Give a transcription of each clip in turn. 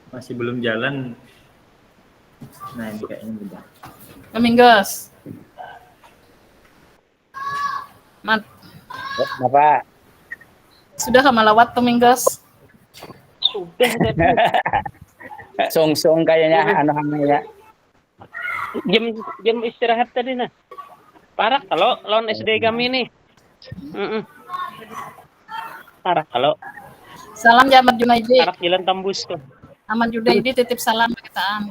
Masih belum jalan. Nah, ini kayaknya udah. Domingos. Mat. Bapak. Sudah malawat Domingos? Sudah tadi. Song kayaknya ya. Jam istirahat tadi nah. Parah kalau lawan SD kami nih. Parah kalau. Salam ya Ahmad Junaidi. Parah jalan tembus tuh. Ahmad Junaidi titip salam ke kita.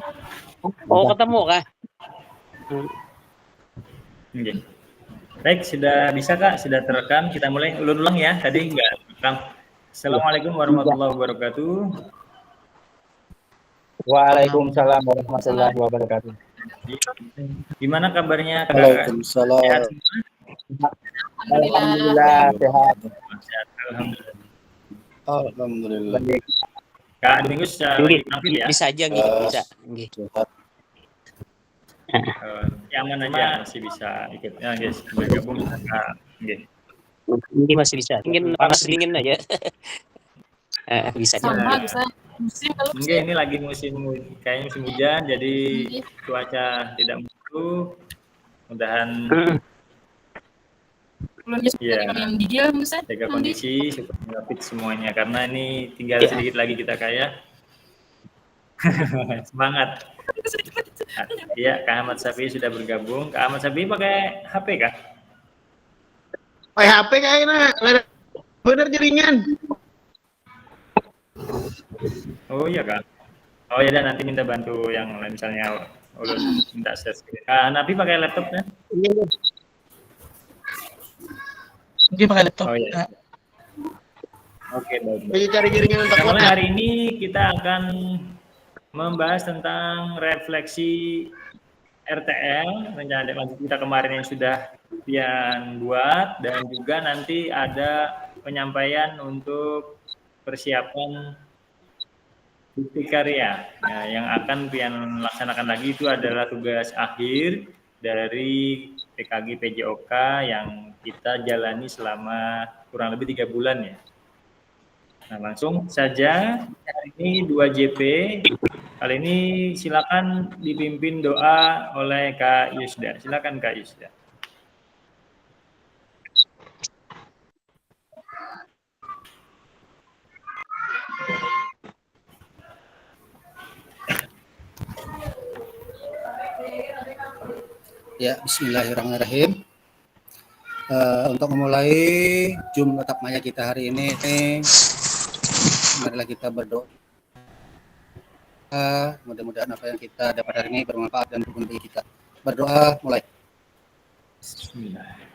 Oh, ketemu kah? Okay. Baik, sudah bisa Kak, sudah terekam. Kita mulai ulang ya. Tadi enggak terekam. Assalamualaikum warahmatullahi wabarakatuh. Waalaikumsalam warahmatullahi wabarakatuh. Gimana kabarnya Kak? Waalaikumsalam. Sehat semua? Alhamdulillah sehat. Alhamdulillah. Kak Domingos lagi tampil ya? Bisa aja gitu, bisa. Aman aja masih bisa ikut. Ya guys, bergabung Kak. Ini masih bisa. Ingin panas dingin aja. Bisa aja. Sama bisa. Musim kalau Mungkin ini lagi kayaknya musim hujan, jadi cuaca tidak mendukung. Mudahan yang digil bisa jaga kondisi supaya fit semuanya, karena ini tinggal sedikit lagi kita kaya. Semangat. Iya, Kak Ahmad Safi sudah bergabung. Kak Ahmad Safi pakai HP kah? Pakai HP kayaknya bener jaringan. Oh iya Kak. Oh ya, dan nanti minta bantu yang lain, misalnya ulun minta share screen. Nabi pakai laptop kan? Iya. Dia pakai laptop. Oh iya. Oke, baik. Lagi cari jaringan untuk mulai hari ini kita akan membahas tentang refleksi RTL, rencana lanjut kita kemarin yang sudah Pian buat, dan juga nanti ada penyampaian untuk persiapan bukti karya. Nah, yang akan Pian laksanakan lagi itu adalah tugas akhir dari PKG PJOK yang kita jalani selama kurang lebih 3 bulan ya. Nah, langsung saja hari ini 2 JP. Kali ini silakan dipimpin doa oleh Kak Yusda. Silakan Kak Yusda. Ya, bismillahirrahmanirrahim. Untuk memulai Zoom tatap maya kita hari ini, marilah kita berdoa. Mudah-mudahan apa yang kita dapat hari ini bermanfaat dan berguna bagi kita. Berdoa, mulai. Bismillah.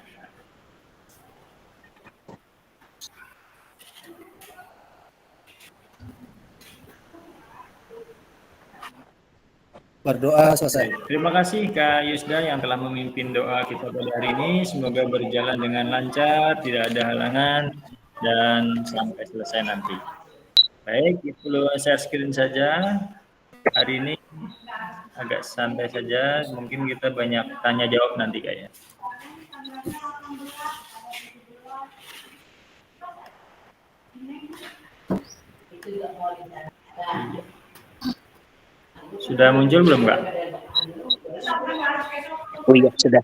Berdoa selesai. Terima kasih Kak Yusda yang telah memimpin doa kita pada hari ini. Semoga berjalan dengan lancar, tidak ada halangan, dan sampai selesai nanti. Baik, itu share screen saja. Hari ini agak santai saja, mungkin kita banyak tanya jawab nanti kayaknya. Sudah muncul belum Kak? Oh iya, sudah.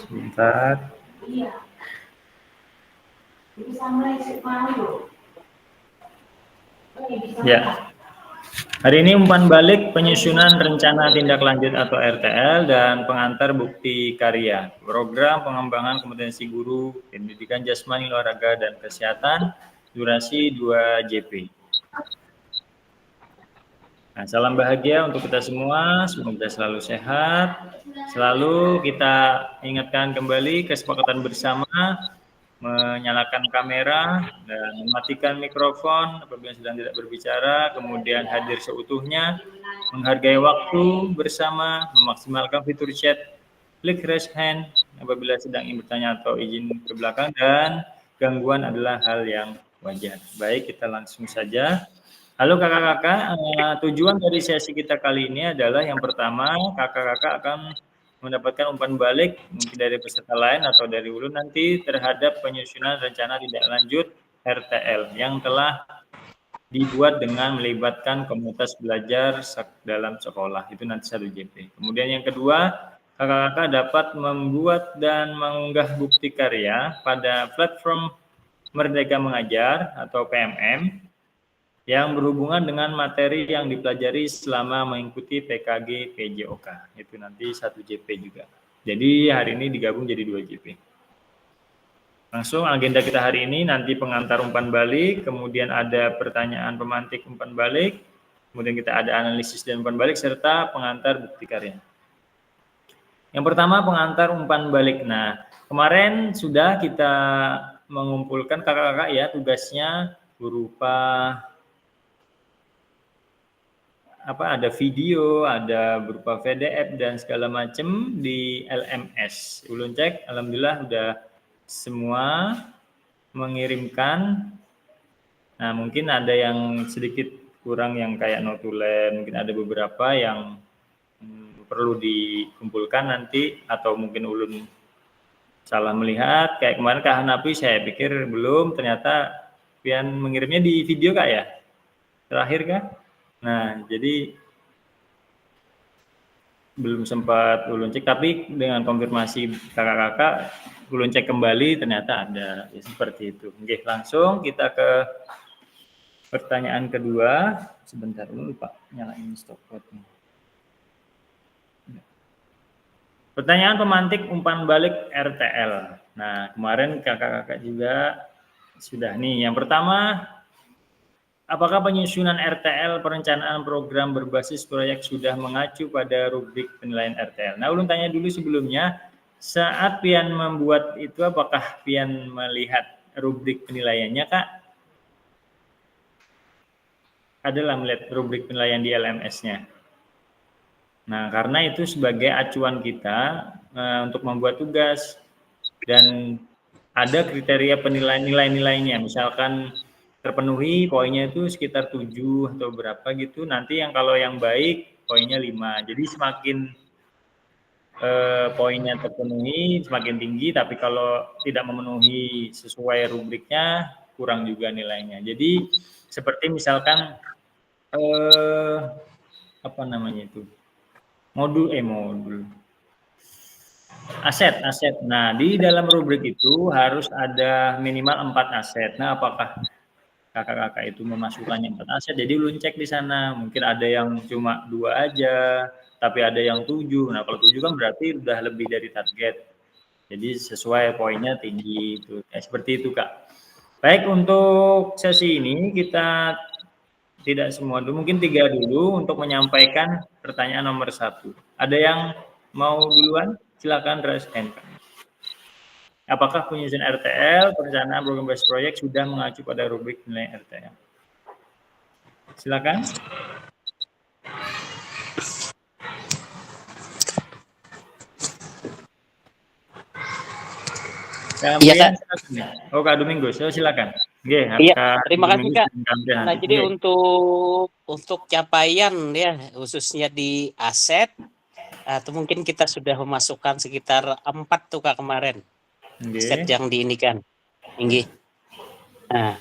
Sebentar. Ya. Hari ini umpan balik penyusunan rencana tindak lanjut atau RTL dan pengantar bukti karya. Program pengembangan kompetensi guru, pendidikan jasmani, olahraga, dan kesehatan, durasi 2 JP. Nah, salam bahagia untuk kita semua, semoga selalu sehat. Selalu kita ingatkan kembali kesepakatan bersama, menyalakan kamera dan mematikan mikrofon apabila sedang tidak berbicara, kemudian hadir seutuhnya, menghargai waktu bersama, memaksimalkan fitur chat, klik raise hand apabila sedang ingin bertanya atau izin ke belakang, dan gangguan adalah hal yang wajar. Baik, kita langsung saja. Halo kakak-kakak, tujuan dari sesi kita kali ini adalah yang pertama, kakak-kakak akan mendapatkan umpan balik mungkin dari peserta lain atau dari ulun nanti terhadap penyusunan rencana tindak lanjut RTL yang telah dibuat dengan melibatkan komunitas belajar dalam sekolah. Itu nanti 1 JP. Kemudian yang kedua, kakak-kakak dapat membuat dan mengunggah bukti karya pada platform Merdeka Mengajar atau PMM yang berhubungan dengan materi yang dipelajari selama mengikuti PKG PJOK. Itu nanti 1 JP juga. Jadi hari ini digabung jadi 2 JP. Langsung agenda kita hari ini nanti pengantar umpan balik, kemudian ada pertanyaan pemantik umpan balik, kemudian kita ada analisis dan umpan balik, serta pengantar bukti karya. Yang pertama pengantar umpan balik. Nah, kemarin sudah kita mengumpulkan kakak-kakak ya, tugasnya berupa ada video, ada berupa PDF dan segala macam di LMS. Ulun cek, alhamdulillah udah semua mengirimkan. Nah, mungkin ada yang sedikit kurang yang kayak notulen, mungkin ada beberapa yang perlu dikumpulkan nanti, atau mungkin ulun salah melihat. Kayak kemarin Kak Hanapi saya pikir belum, ternyata pian mengirimnya di video Kak ya? Terakhir Kak? Nah, jadi belum sempat ulun cek, tapi dengan konfirmasi kakak-kakak ulun cek kembali ternyata ada, ya seperti itu. Oke, langsung kita ke pertanyaan kedua. Sebentar dulu Pak, nyalain stopwatch-nya. Pertanyaan pemantik umpan balik RTL. Nah, kemarin kakak-kakak juga sudah nih. Yang pertama, apakah penyusunan RTL perencanaan program berbasis proyek sudah mengacu pada rubrik penilaian RTL? Nah, ulun tanya dulu sebelumnya, saat pian membuat itu apakah pian melihat rubrik penilaiannya Kak? Adalah melihat rubrik penilaian di LMS-nya. Nah, karena itu sebagai acuan kita untuk membuat tugas, dan ada kriteria penilaian nilai-nilainya. Misalkan terpenuhi poinnya itu sekitar 7 atau berapa gitu. Nanti yang kalau yang baik poinnya 5. Jadi semakin poinnya terpenuhi semakin tinggi, tapi kalau tidak memenuhi sesuai rubriknya kurang juga nilainya. Jadi seperti misalkan apa namanya itu? Modul aset. Nah, di dalam rubrik itu harus ada minimal 4 aset. Nah, apakah kakak-kakak itu memasukkannya 4 aset? Jadi ulun cek di sana, mungkin ada yang cuma 2 aja, tapi ada yang 7. Nah, kalau 7 kan berarti udah lebih dari target. Jadi sesuai poinnya tinggi itu. Seperti itu, Kak. Baik, untuk sesi ini kita tidak semua dulu, mungkin 3 dulu untuk menyampaikan pertanyaan nomor 1. Ada yang mau duluan? Silakan raise hand. Apakah penyusunan RTL, perencanaan program based proyek sudah mengacu pada rubrik nilai RTL? Silakan. Iya Kak. Oh Kak Domingus, silakan. Iya, terima kasih Kak. Nah, jadi untuk capaian ya, khususnya di aset, atau mungkin kita sudah memasukkan sekitar 4 tuh Kak kemarin. Aset yang diinikan. Tinggi. Nah.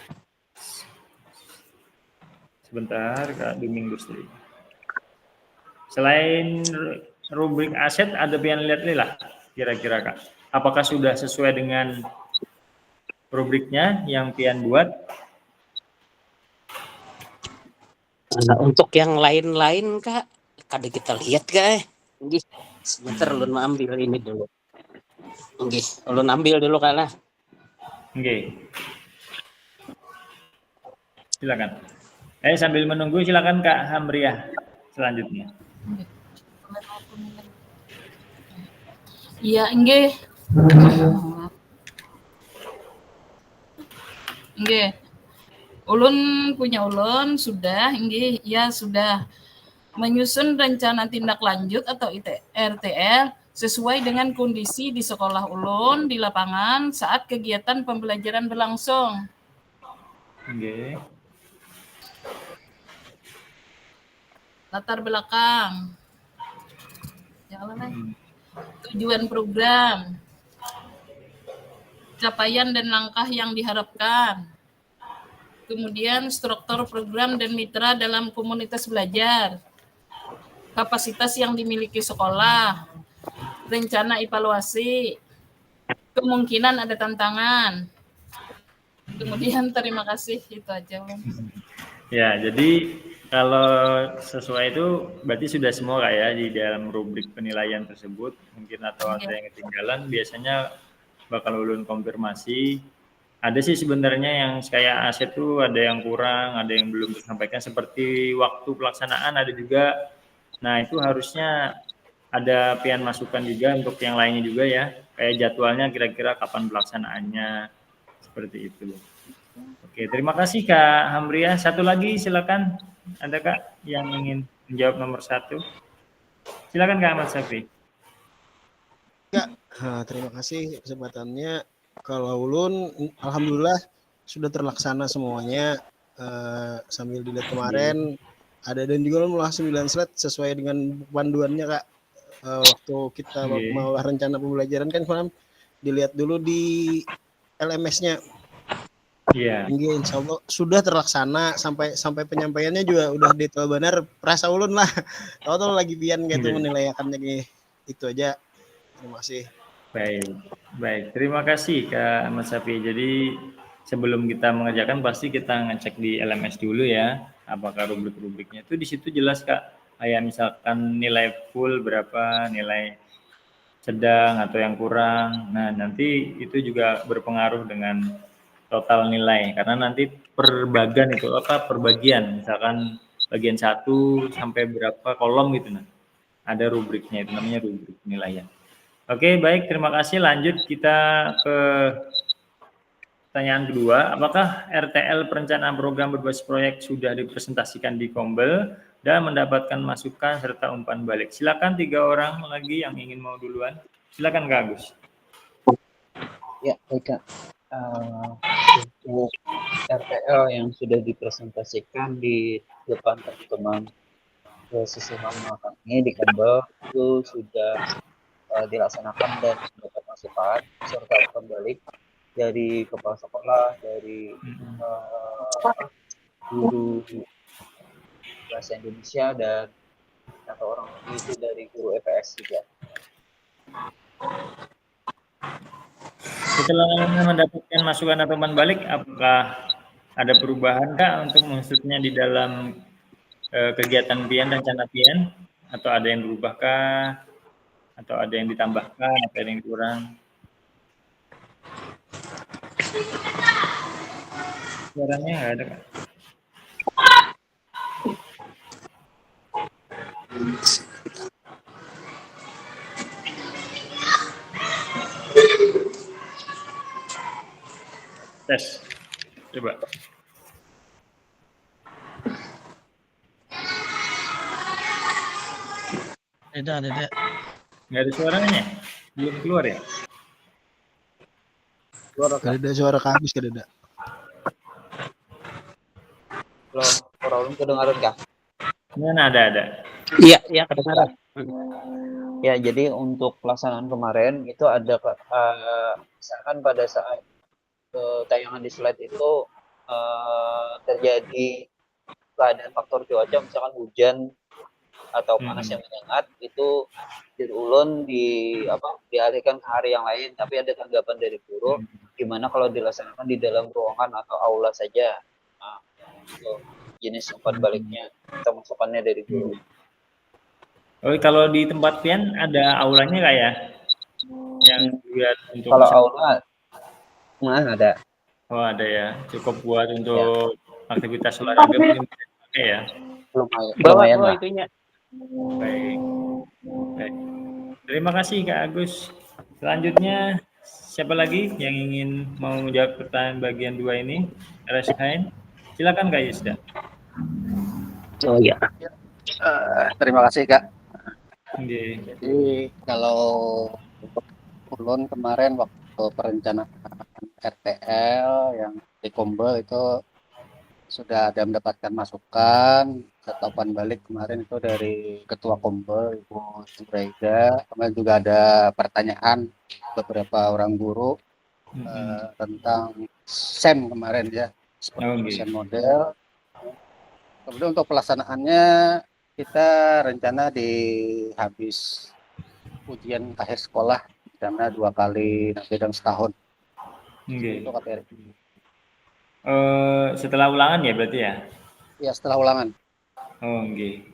Sebentar Kak Domingus. Selain rubrik aset, ada pian lihat nih lah kira-kira Kak. Apakah sudah sesuai dengan rubriknya yang pian buat? Nah, untuk yang lain-lain Kak, kada kita lihat Kak. Sebentar ulun ambil ini dulu. Ulun ambil dulu Kak lah. Silakan. Sambil menunggu silakan Kak Hamriah selanjutnya. Iya, nggih. Nggih. Ulun punya ulun sudah, nggih, ya sudah menyusun rencana tindak lanjut atau RTL sesuai dengan kondisi di sekolah ulun di lapangan saat kegiatan pembelajaran berlangsung. Nggih. Latar belakang. tujuan program, capaian dan langkah yang diharapkan, kemudian struktur program dan mitra dalam komunitas belajar, kapasitas yang dimiliki sekolah, rencana evaluasi, kemungkinan ada tantangan. Kemudian terima kasih, itu aja. Ya, jadi kalau sesuai itu berarti sudah semua Kak ya di dalam rubrik penilaian tersebut. Mungkin atau ada yang ketinggalan, biasanya bakal ulun konfirmasi. Ada sih sebenarnya yang kayak aset tuh ada yang kurang, ada yang belum tersampaikan seperti waktu pelaksanaan ada juga. Nah, itu harusnya ada pian masukan juga untuk yang lainnya juga ya. Kayak jadwalnya kira-kira kapan pelaksanaannya seperti itu. Oke, terima kasih Kak Hamria. Satu lagi silakan. Ada Kak yang ingin menjawab nomor 1? Silakan Kak Ahmad Safi. Terima kasih kesempatannya. Kalau ulun, alhamdulillah sudah terlaksana semuanya. Sambil dilihat kemarin, ada dan juga ulun malah 9 slide sesuai dengan panduannya Kak. Waktu kita mau rencana pembelajaran kan kemarin dilihat dulu di LMS-nya. Iya. Insya Allah sudah terlaksana sampai penyampaiannya juga udah detail benar. Perasa ulun lah. Tahu lagi pian gitu menilaikannya itu aja. Terima kasih. Baik. Terima kasih Kak Ahmad Safi. Jadi sebelum kita mengerjakan pasti kita ngecek di LMS dulu ya. Apakah rubrik-rubriknya itu di situ jelas Kak. Kayak misalkan nilai full berapa, nilai sedang atau yang kurang. Nah, nanti itu juga berpengaruh dengan total nilai karena nanti perbagian itu perbagian misalkan bagian 1 sampai berapa kolom gitu nah. Ada rubriknya itu namanya rubrik penilaian. Oke, baik, terima kasih. Lanjut kita ke pertanyaan kedua. Apakah RTL perencanaan program berbasis proyek sudah dipresentasikan di Kombel dan mendapatkan masukan serta umpan balik? Silakan 3 orang lagi yang ingin mau duluan. Silakan Kak Agus. Ya, baik Kak. Untuk RTL yang sudah dipresentasikan di depan teman-teman sesama kami di Kombel itu sudah dilaksanakan dan mendapat masukan serta umpan balik dari kepala sekolah, dari guru bahasa Indonesia dan atau orang itu dari guru EPS juga. Setelah mendapatkan masukan atau umpan balik, apakah ada perubahan Kak untuk maksudnya di dalam kegiatan pian, rencana pian, atau ada yang berubahkah, atau ada yang ditambahkan, atau ada yang kurang? Suaranya nggak ada Kak. Tes, coba. Ada. Nggak ada suaranya? Belum keluar ya? Ada suara kabis ada. Kalau orang kedengaran Kak? Mana ada. Iya, kedengaran. Ya, jadi untuk pelaksanaan kemarin itu ada misalkan pada saat tayangan di slide itu terjadi keadaan faktor cuaca, misalkan hujan atau panas yang menyengat, itu diulun dialihkan ke hari yang lain, tapi ada tanggapan dari guru gimana kalau dilaksanakan di dalam ruangan atau aula saja. Nah, itu jenis umpan baliknya atau masukannya dari guru. Oh, kalau di tempat pian ada aulanya nggak ya? Yang buat untuk kalau aula ada. Oh, ada ya. Cukup buat untuk aktivitas olahraga mungkin pakai ya. Lumayan lah. Itunya. Baik. Terima kasih Kak Agus. Selanjutnya siapa lagi yang ingin mau menjawab pertanyaan bagian 2 ini? Rasain. Silakan Kak Yusda. Oh iya. Terima kasih Kak. Okay. Jadi kalau ulun kemarin waktu perencanaan RTL yang di Kombel itu sudah ada mendapatkan masukan, tatapan balik kemarin itu dari Ketua Kompel Ibu Zuraida. Kemarin juga ada pertanyaan beberapa orang guru tentang SEM kemarin ya, seperti SEM model. Kemudian untuk pelaksanaannya kita rencana di habis ujian akhir sekolah karena 2 kali nanti dalam setahun. Itu KPR. Setelah ulangan ya berarti ya? Ya setelah ulangan. Oh, okay.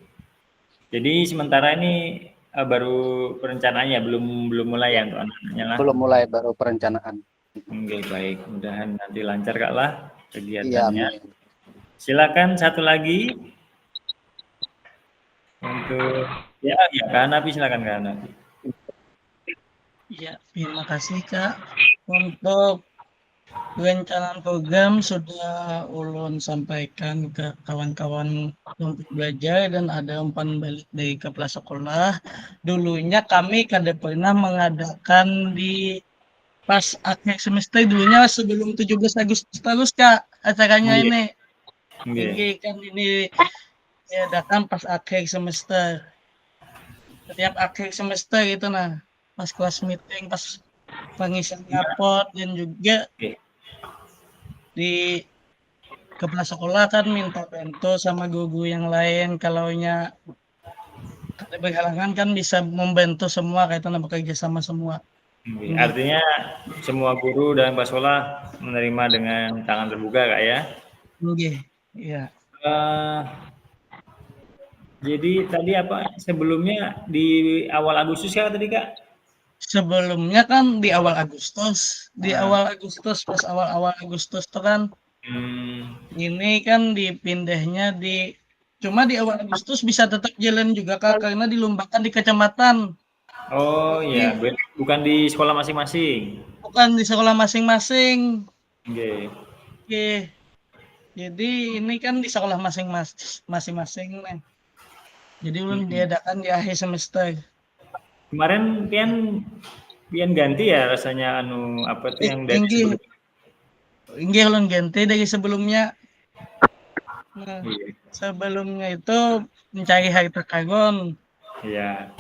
Jadi sementara ini baru perencanaannya belum mulai ya untuk anak-anaknya lah. Belum mulai, baru perencanaan. Oke, baik. Mudahan nanti lancar Kak lah kegiatannya. Iya, silakan satu lagi untuk ya Kak Hanafi, silakan Kak Hanafi. Ya, terima kasih Kak. Untuk perencanaan program sudah ulun sampaikan ke kawan-kawan untuk belajar dan ada umpan balik dari kepala sekolah. Dulunya kami kada pernah mengadakan di pas akhir semester, dulunya sebelum 17 Agustus terus Kak acaranya ini. Ini kan ini diadakan pas akhir semester. Setiap akhir semester itu nah, pas kelas meeting, pas pengisian raport dan juga di kepala sekolah kan minta bantu sama guru yang lain, kalaunya ada berhalangan kan bisa membantu semua kaitan bekerja sama semua. Artinya semua guru dan kepala sekolah menerima dengan tangan terbuka Kak ya? Iya. Jadi tadi apa sebelumnya di awal Agustus ya tadi Kak? Sebelumnya kan di awal Agustus, pas awal-awal Agustus tuh kan ini kan dipindahnya cuma di awal Agustus bisa tetap jalan juga Kak karena dilombakan di kecamatan. Oh iya, bukan di sekolah masing-masing. Bukan di sekolah masing-masing. Oke. Jadi ini kan di sekolah masing-masing nih. Jadi belum diadakan di akhir semester. Kemarin pian ganti ya rasanya apa tuh yang dari sebelumnya? Inggih ulun ganti dari sebelumnya. Nah, sebelumnya itu mencari harta karun. Iya.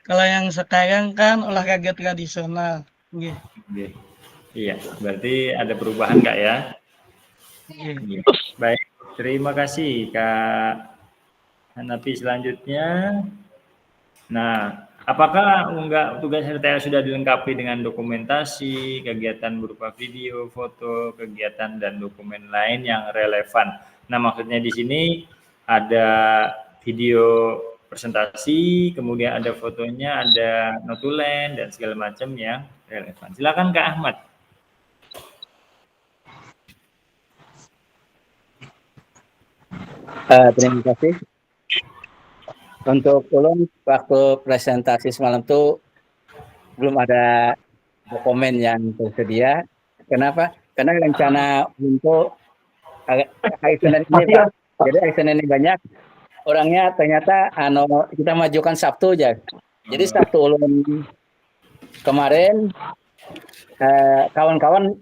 Kalau yang sekarang kan olahraga tradisional. Iya, berarti ada perubahan Kak ya? Baik, terima kasih Kak Hanafi. Selanjutnya, nah, apakah tugas RTL sudah dilengkapi dengan dokumentasi, kegiatan berupa video, foto, kegiatan dan dokumen lain yang relevan? Nah, maksudnya di sini ada video presentasi, kemudian ada fotonya, ada notulen dan segala macam yang relevan. Silakan Kak Ahmad. Terima kasih. Untuk ulun waktu presentasi semalam tuh belum ada dokumen yang tersedia. Kenapa? Karena rencana untuk hari Senin ini Pak. Jadi hari Senin ini banyak orangnya, ternyata kita majukan Sabtu aja. Jadi Sabtu ulun kemarin kawan-kawan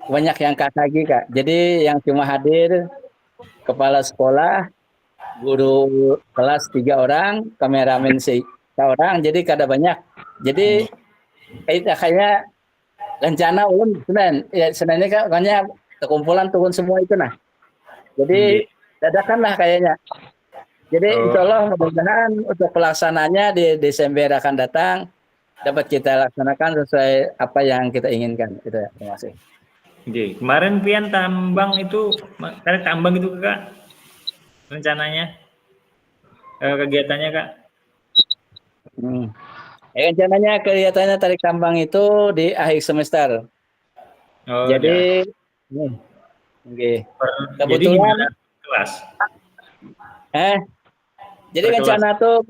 banyak yang lagi Kak. Jadi yang cuma hadir kepala sekolah, guru kelas 3 orang, kameramen 1 orang, jadi kada banyak. Jadi kayaknya rencana ulun Senin ini kayaknya kekumpulan turun semua itu nah. Jadi dadakan lah kayaknya. Jadi insya Allah mudah-mudahan untuk pelaksanaannya di Desember akan datang dapat kita laksanakan sesuai apa yang kita inginkan. Itu ya. Terima kasih. Kemarin pian tambang itu Kak rencananya kegiatannya Kak? Rencananya kegiatannya tarik tambang itu di akhir semester. Jadi kebetulan kelas. Jadi rencana tuh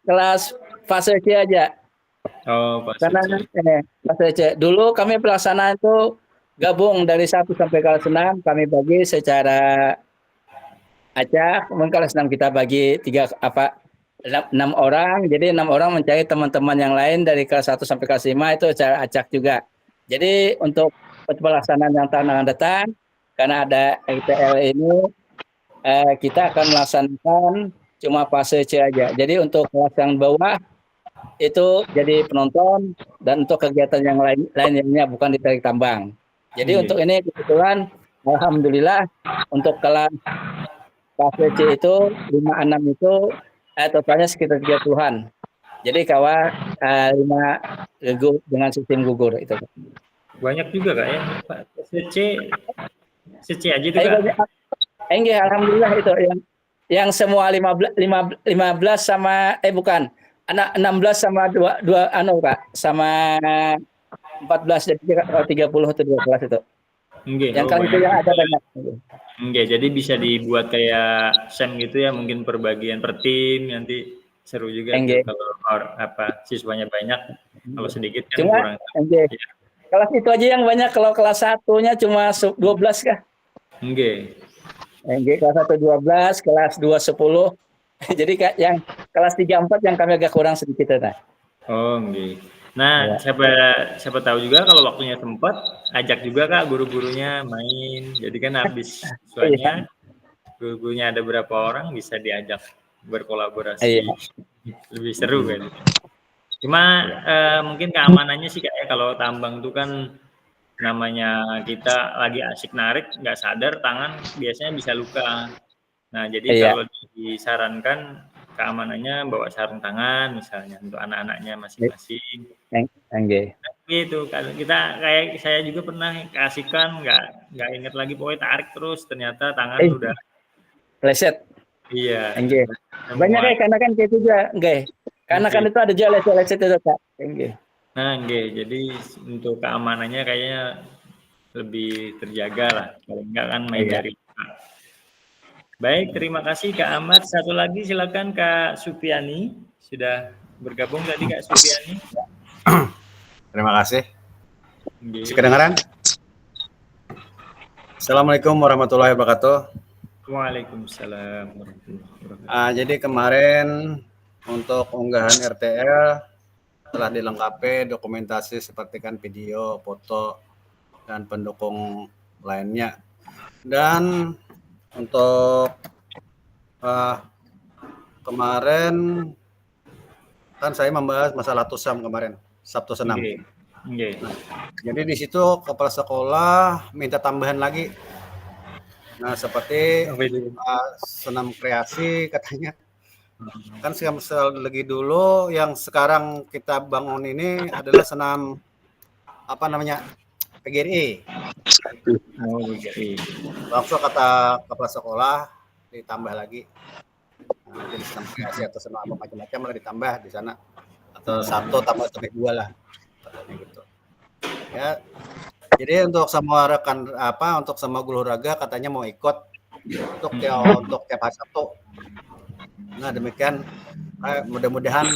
kelas fase C aja. Karena fase C. Dulu kami pelaksanaan itu gabung dari 1 sampai kelas 6, kami bagi secara acak. Mungkin kelas 6 kita bagi 6 orang, jadi 6 orang mencari teman-teman yang lain dari kelas 1 sampai kelas 5 itu secara acak juga. Jadi untuk pelaksanaan yang tahun akan datang, karena ada RTL ini kita akan melaksanakan cuma fase C aja. Jadi untuk kelas yang bawah itu jadi penonton, dan untuk kegiatan yang lainnya bukan ditarik tambang. Jadi untuk ini kebetulan alhamdulillah untuk kelas fase C itu 5-6 itu totalnya sekitar 30-an. Jadi kawan 5 dengan sistem gugur itu. Banyak juga Kak ya, Pak. CC aja itu Kak. Enggak, alhamdulillah itu yang semua 15 sama bukan. Anak 16 sama 2 Kak, sama 14 jadi 30 atau 12 itu. Enggak. Yang kan itu yang ada banyak. Enggak, jadi bisa dibuat kayak SEM gitu ya, mungkin perbagian per tim, nanti seru juga tuh, kalau siswanya banyak, kalau sedikit kan cuma, kurang. Ya. Kelas itu aja yang banyak, kalau kelas 1-nya cuma 12 kah? Enggak. Kelas 1 12, kelas 2 10. Jadi yang kelas 3 4 yang kami agak kurang sedikit ya. Oh, enggak. Nah, ya. siapa tahu juga kalau waktunya sempat, ajak juga Kak guru-gurunya main. Jadi kan habis siswanya, guru-gurunya ada berapa orang bisa diajak berkolaborasi. Lebih seru kan. Cuma mungkin keamanannya sih kayak kalau tambang itu kan namanya kita lagi asik narik, nggak sadar tangan biasanya bisa luka. Nah, jadi kalau disarankan keamanannya bawa sarung tangan misalnya untuk anak-anaknya masing-masing. Gitu. Kalau kita kayak saya juga pernah kasihkan nggak inget lagi, pokoknya tarik terus ternyata tangan udah leset. Iya. Banyak karena kan kayak itu juga, karena kan itu ada juga leset itu Kak. Nah, jadi untuk keamanannya kayaknya lebih terjaga lah. Kalau enggak kan main dari. Baik, terima kasih Kak Ahmad. Satu lagi silakan Kak Supiani. Sudah bergabung tadi Kak Supiani. Terima kasih. Masih kedengaran? Assalamualaikum warahmatullahi wabarakatuh. Waalaikumsalam warahmatullahi wabarakatuh. Jadi kemarin untuk unggahan RTL telah dilengkapi dokumentasi seperti kan video, foto, dan pendukung lainnya. Dan untuk kemarin kan saya membahas masalah TUSAM kemarin, Sabtu senam. Nah, jadi di situ kepala sekolah minta tambahan lagi. Nah, seperti senam kreasi katanya. Kan lagi dulu yang sekarang kita bangun ini adalah senam PGRI. Langsung kata kepala sekolah ditambah lagi. Nah, jadi senam kreasi atau senam apa macam-macam lah ditambah di sana, atau 1 tambah 2 lah katanya gitu. Ya. Jadi untuk semua rekan untuk semua guru olahraga katanya mau ikut untuk tiap hari Sabtu. Nah, demikian mudah-mudahan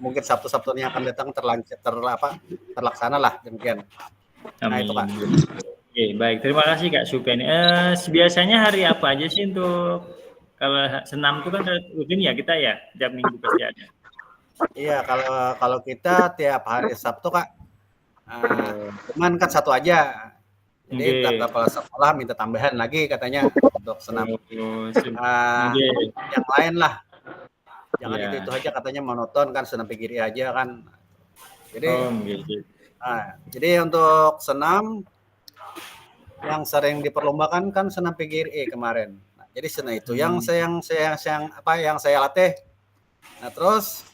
mungkin Sabtu-Sabtunya akan datang terlaksana lah demikian. Nah, itu Pak. Oke, baik. Terima kasih Kak Supiani. Biasanya hari apa aja sih untuk kalau senam itu kan rutin ya kita ya, tiap minggu pasti ada. Iya, kalau kita tiap hari Sabtu Kak. Cuman kan 1 aja. Jadi kepala sekolah minta tambahan lagi katanya untuk senam. Yang lain lah. Jangan itu aja katanya monoton kan, senam PGRI aja kan. Jadi jadi untuk senam yang sering diperlombakan kan senam PGRI kemarin. Nah, jadi senam itu yang saya latih. Nah, terus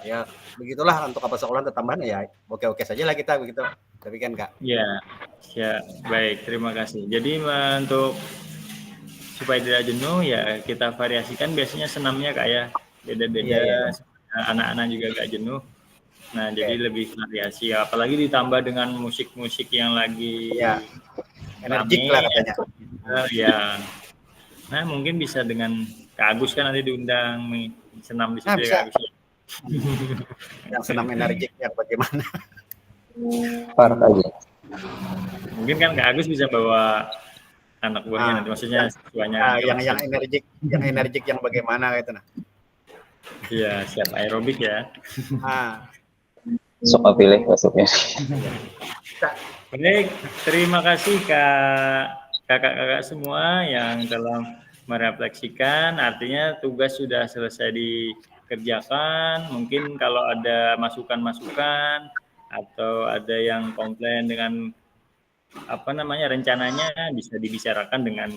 ya begitulah untuk kepala sekolah tambahan ya oke saja lah kita begitu. Demikian Kak. Ya, baik, terima kasih. Jadi untuk supaya tidak jenuh ya kita variasikan, biasanya senamnya Kak ya beda-beda, anak-anak juga gak jenuh. Nah, jadi lebih variasi, apalagi ditambah dengan musik-musik yang lagi energik lah katanya. Ya. Nah, mungkin bisa dengan Kak Agus kan nanti diundang senam di situ ya Kak Agus. Yang senam energik yang bagaimana? Parah aja. Mungkin kan Kak Agus bisa bawa anak buahnya nanti, maksudnya siswanya. Yang energik yang bagaimana gitu nah. Iya, siap aerobik ya. Suka pilih masuknya. Baik, terima kasih kakak-kakak semua yang telah merefleksikan, artinya tugas sudah selesai dikerjakan. Mungkin kalau ada masukan-masukan atau ada yang komplain dengan rencananya, bisa dibicarakan dengan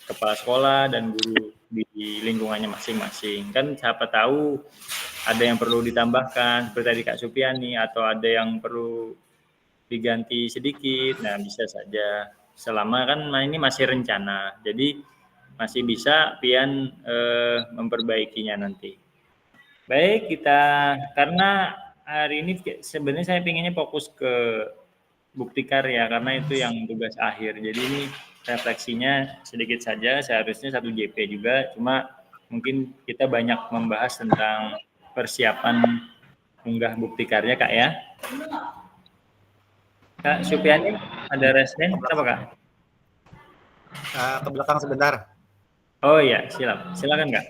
kepala sekolah dan guru di lingkungannya masing-masing. Kan siapa tahu ada yang perlu ditambahkan seperti tadi Kak Supiani, atau ada yang perlu diganti sedikit. Nah, bisa saja, selama kan ini masih rencana, jadi masih bisa pian memperbaikinya nanti. Baik, kita karena hari ini sebenarnya saya pinginnya fokus ke bukti karya karena itu yang tugas akhir. Jadi ini refleksinya sedikit saja, seharusnya 1 JP juga, cuma mungkin kita banyak membahas tentang persiapan unggah bukti karya, Kak ya. Kak Supiani, ada resmen apa Kak? Ke belakang sebentar. Oh iya, silakan Kak.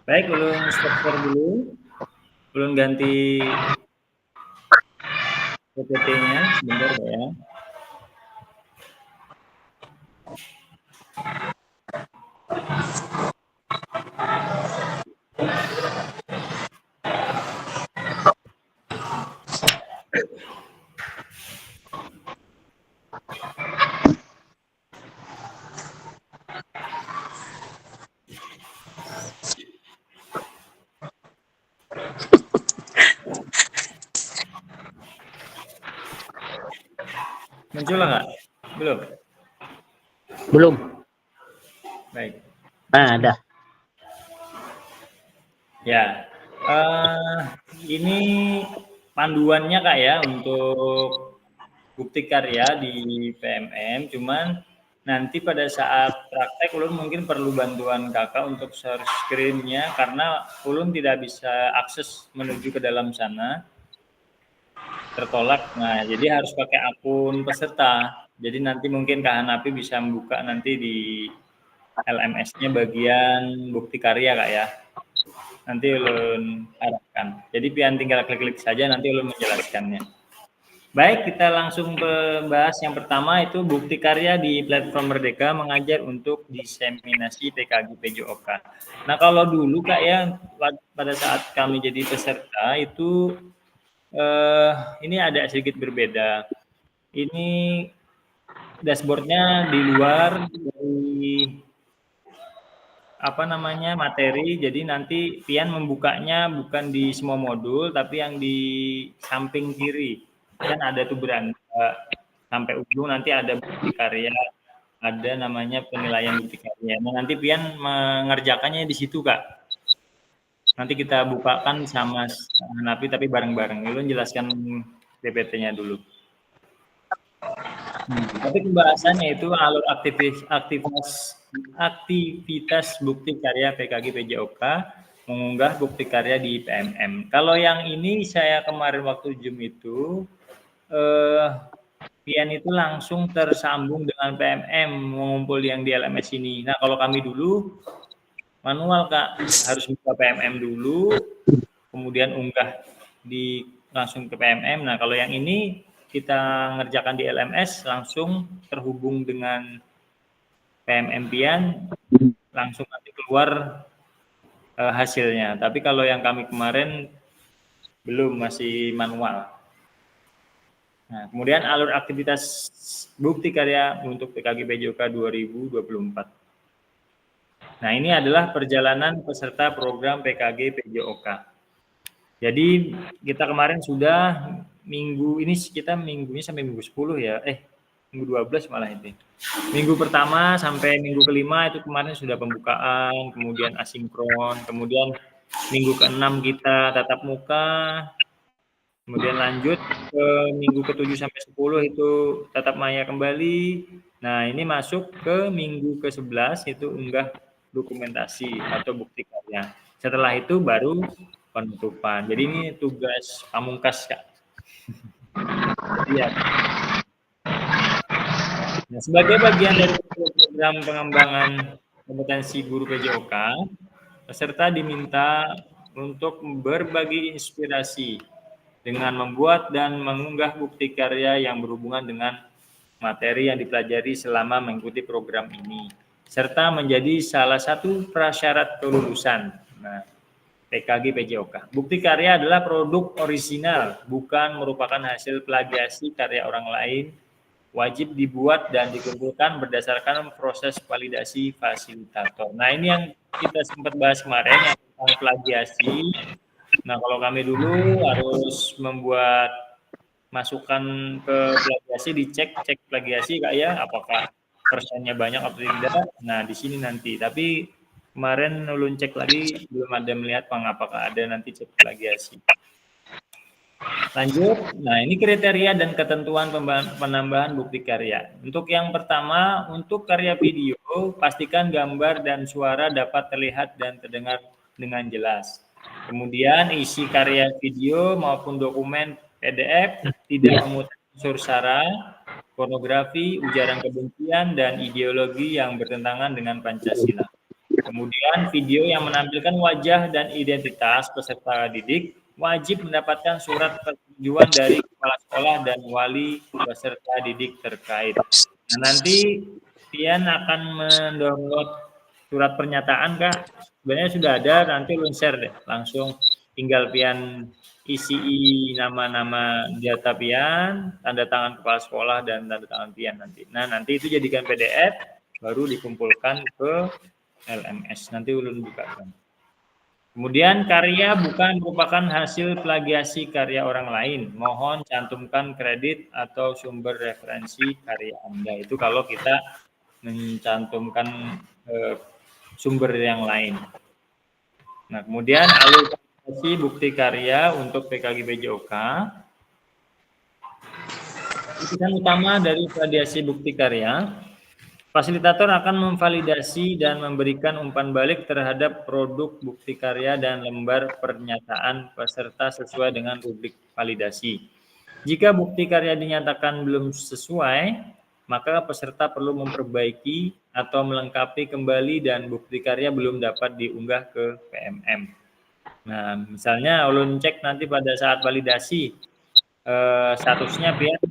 Baik, ulun stop dulu. Ulun ganti PPT-nya sebentar ya. Muncul nggak? Belum? Belum. Baik. Nah, ada. Ya, ini panduannya Kak ya untuk bukti karya di PMM, cuman nanti pada saat praktek ulun mungkin perlu bantuan Kakak untuk share screen-nya karena ulun tidak bisa akses menuju ke dalam sana, tertolak. Nah, jadi harus pakai akun peserta. Jadi nanti mungkin Kak Hanapi bisa membuka nanti di LMS-nya bagian bukti karya Kak ya. Nanti ulun arahkan. Jadi pian tinggal klik-klik saja, nanti ulun menjelaskannya. Baik, kita langsung bahas yang pertama itu bukti karya di platform Merdeka mengajar untuk diseminasi PKG PJOK. Nah, kalau dulu Kak ya, pada saat kami jadi peserta itu ini ada sedikit berbeda. Ini dashboardnya di luar dari materi, jadi nanti pian membukanya bukan di semua modul tapi yang di samping kiri kan ada tuh beranda sampai ujung, nanti ada bukti karya, ada namanya penilaian bukti karya. Nah, nanti pian mengerjakannya di situ Kak. Nanti kita bukakan sama Hanapi tapi bareng-bareng. Ulun jelaskan PPT-nya dulu. Tapi pembahasannya itu alur aktivitas bukti karya PKG PJOK mengunggah bukti karya di PMM. Kalau yang ini saya kemarin waktu Zoom itu pian itu langsung tersambung dengan PMM mengumpul yang di LMS ini. Nah, kalau kami dulu manual Kak, harus buka PMM dulu, kemudian unggah langsung ke PMM. Nah, kalau yang ini kita ngerjakan di LMS langsung terhubung dengan PMM pian, langsung nanti keluar hasilnya. Tapi kalau yang kami kemarin belum, masih manual. Nah, kemudian alur aktivitas bukti karya untuk PKG PJOK 2024. Nah, ini adalah perjalanan peserta program PKG PJOK. Jadi kita kemarin sudah minggunya sampai minggu 10 ya. Minggu 12 malah itu. Minggu pertama sampai minggu kelima itu kemarin sudah pembukaan, kemudian asinkron, kemudian minggu ke-6 kita tatap muka, kemudian lanjut ke minggu ke-7 sampai 10 itu tatap maya kembali. Nah, ini masuk ke minggu ke-11 itu unggah dokumentasi atau bukti karya. Setelah itu baru penutupan. Jadi ini tugas pamungkas Kak. Iya. Nah, sebagai bagian dari program pengembangan kompetensi guru PJOK, peserta diminta untuk berbagi inspirasi dengan membuat dan mengunggah bukti karya yang berhubungan dengan materi yang dipelajari selama mengikuti program ini, serta menjadi salah satu prasyarat kelulusan. Nah, PKG PJOK. Bukti karya adalah produk orisinal, bukan merupakan hasil plagiasi karya orang lain, wajib dibuat dan dikumpulkan berdasarkan proses validasi fasilitator. Nah, ini yang kita sempat bahas kemarin, yang tentang plagiasi. Nah, kalau kami dulu harus membuat masukan ke plagiasi, cek plagiasi Kak ya, apakah persennya banyak atau tidak. Nah, di sini nanti. Tapi kemarin ulun cek lagi, belum ada melihat apakah ada nanti cek plagiasi. Lanjut, nah ini kriteria dan ketentuan penambahan bukti karya. Untuk yang pertama, untuk karya video, pastikan gambar dan suara dapat terlihat dan terdengar dengan jelas. Kemudian isi karya video maupun dokumen PDF tidak memutar unsur sara, pornografi, ujaran kebencian, dan ideologi yang bertentangan dengan Pancasila. Kemudian video yang menampilkan wajah dan identitas peserta didik wajib mendapatkan surat persetujuan dari kepala sekolah dan wali peserta didik terkait. Nah, nanti Pian akan mendownload surat pernyataan Kak. Sebenarnya sudah ada, nanti ulun share deh. Langsung tinggal Pian isi nama-nama data Pian, tanda tangan kepala sekolah dan tanda tangan Pian nanti. Nah, nanti itu jadikan PDF baru dikumpulkan ke LMS. Nanti ulun bukakan. Kemudian karya bukan merupakan hasil plagiasi karya orang lain. Mohon cantumkan kredit atau sumber referensi karya Anda. Itu kalau kita mencantumkan sumber yang lain. Nah, kemudian alur validasi bukti karya untuk PKG PJOK. Tujuan utama dari validasi bukti karya, fasilitator akan memvalidasi dan memberikan umpan balik terhadap produk bukti karya dan lembar pernyataan peserta sesuai dengan rubrik validasi. Jika bukti karya dinyatakan belum sesuai, maka peserta perlu memperbaiki atau melengkapi kembali dan bukti karya belum dapat diunggah ke PMM. Nah, misalnya ulun cek nanti pada saat validasi statusnya Pian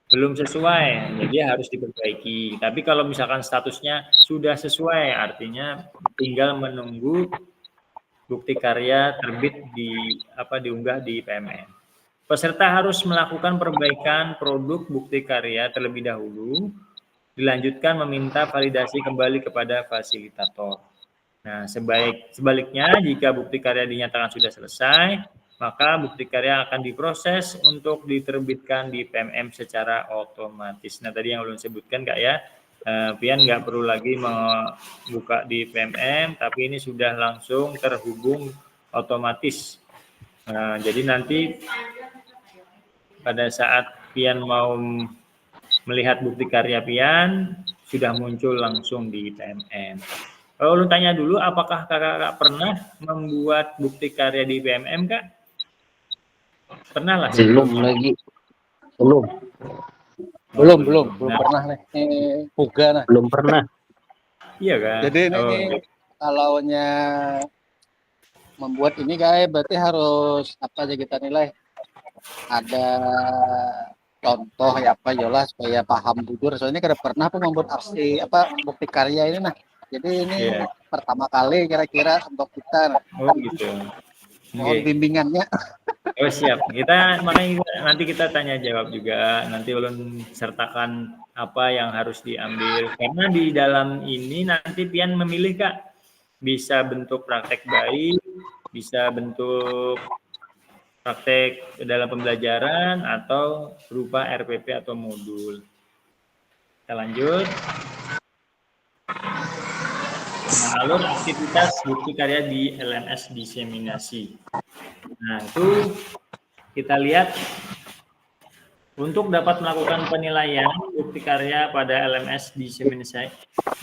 belum sesuai, jadi harus diperbaiki. Tapi kalau misalkan statusnya sudah sesuai, artinya tinggal menunggu bukti karya terbit diunggah di PMM. Peserta harus melakukan perbaikan produk bukti karya terlebih dahulu, dilanjutkan meminta validasi kembali kepada fasilitator. Nah, sebaliknya jika bukti karya dinyatakan sudah selesai, maka bukti karya akan diproses untuk diterbitkan di PMM secara otomatis. Nah, tadi yang ulun sebutkan Kak ya, Pian nggak perlu lagi membuka di PMM, tapi ini sudah langsung terhubung otomatis. Jadi nanti pada saat Pian mau melihat bukti karya Pian, sudah muncul langsung di PMM. Kalau ulun tanya dulu, apakah kakak pernah membuat bukti karya di PMM Kak? Pernah lah. Belum lagi. Belum pernah nih. Puga nah. Belum pernah. Iya kan. Jadi ini kalau membuat ini guys, berarti harus apa aja kita nilai? Ada contoh ya apa jelas supaya paham jujur. Soalnya kada pernah aku membuat bukti karya ini nah. Jadi ini pertama kali kira-kira untuk kita. Nah. Oh gitu. Mohon bimbingannya. Oh siap, makanya nanti kita tanya jawab juga, nanti ulun sertakan apa yang harus diambil, karena di dalam ini nanti Pian memilih Kak, bisa bentuk praktek baik, bisa bentuk praktek dalam pembelajaran, atau berupa RPP atau modul. Kita lanjut. Nah, alur aktivitas bukti karya di LMS diseminasi. Nah, itu kita lihat untuk dapat melakukan penilaian bukti karya pada LMS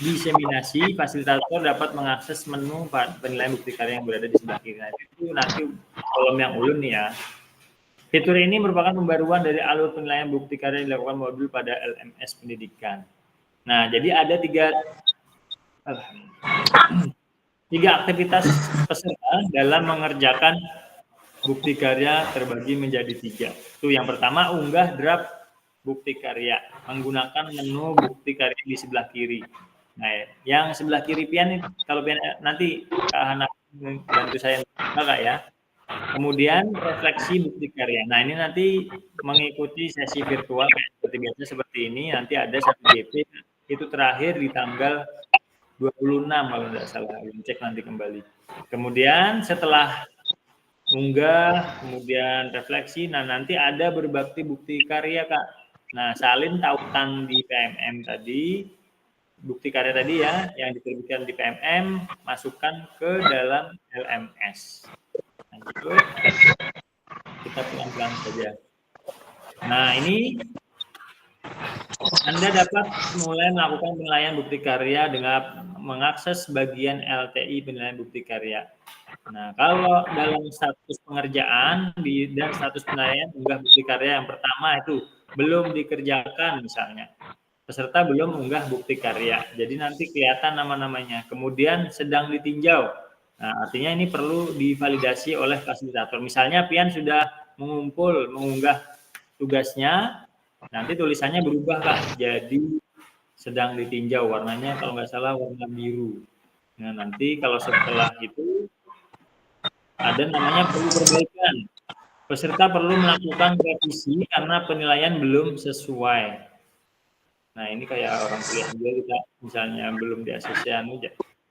diseminasi, fasilitator dapat mengakses menu penilaian bukti karya yang berada di sebelah kiri. Nah, itu nanti kolom yang ulun nih ya. Fitur ini merupakan pembaruan dari alur penilaian bukti karya yang dilakukan modul pada LMS pendidikan. Nah, jadi ada tiga aktivitas peserta dalam mengerjakan bukti karya terbagi menjadi 3. Itu yang pertama, unggah draft bukti karya, menggunakan menu bukti karya di sebelah kiri. Nah, yang sebelah kiri pian, kalau pian nanti Kak Hana bantu saya Kak ya. Kemudian refleksi bukti karya. Nah, ini nanti mengikuti sesi virtual seperti biasa seperti ini, nanti ada 1 GP itu terakhir di tanggal 26 kalau tidak salah, cek nanti kembali. Kemudian setelah unggah, kemudian refleksi, nah nanti ada berbakti bukti karya Kak. Nah, salin tautan di PMM tadi, bukti karya tadi ya, yang diterbitkan di PMM, masukkan ke dalam LMS. Nah, itu kita pelan-pelan saja. Nah, ini Anda dapat mulai melakukan penilaian bukti karya dengan mengakses bagian LTI penilaian bukti karya. Nah, kalau dalam status pengerjaan dan status penilaian unggah bukti karya yang pertama itu belum dikerjakan misalnya, peserta belum unggah bukti karya, jadi nanti kelihatan nama-namanya. Kemudian sedang ditinjau. Nah, artinya ini perlu divalidasi oleh fasilitator. Misalnya Pian sudah mengunggah tugasnya, nanti tulisannya berubah Kak, jadi sedang ditinjau, warnanya kalau nggak salah warna biru. Nah, nanti kalau setelah itu ada namanya perlu perbaikan. Peserta perlu melakukan revisi karena penilaian belum sesuai. Nah, ini kayak orang kuliah juga kita misalnya belum di ACC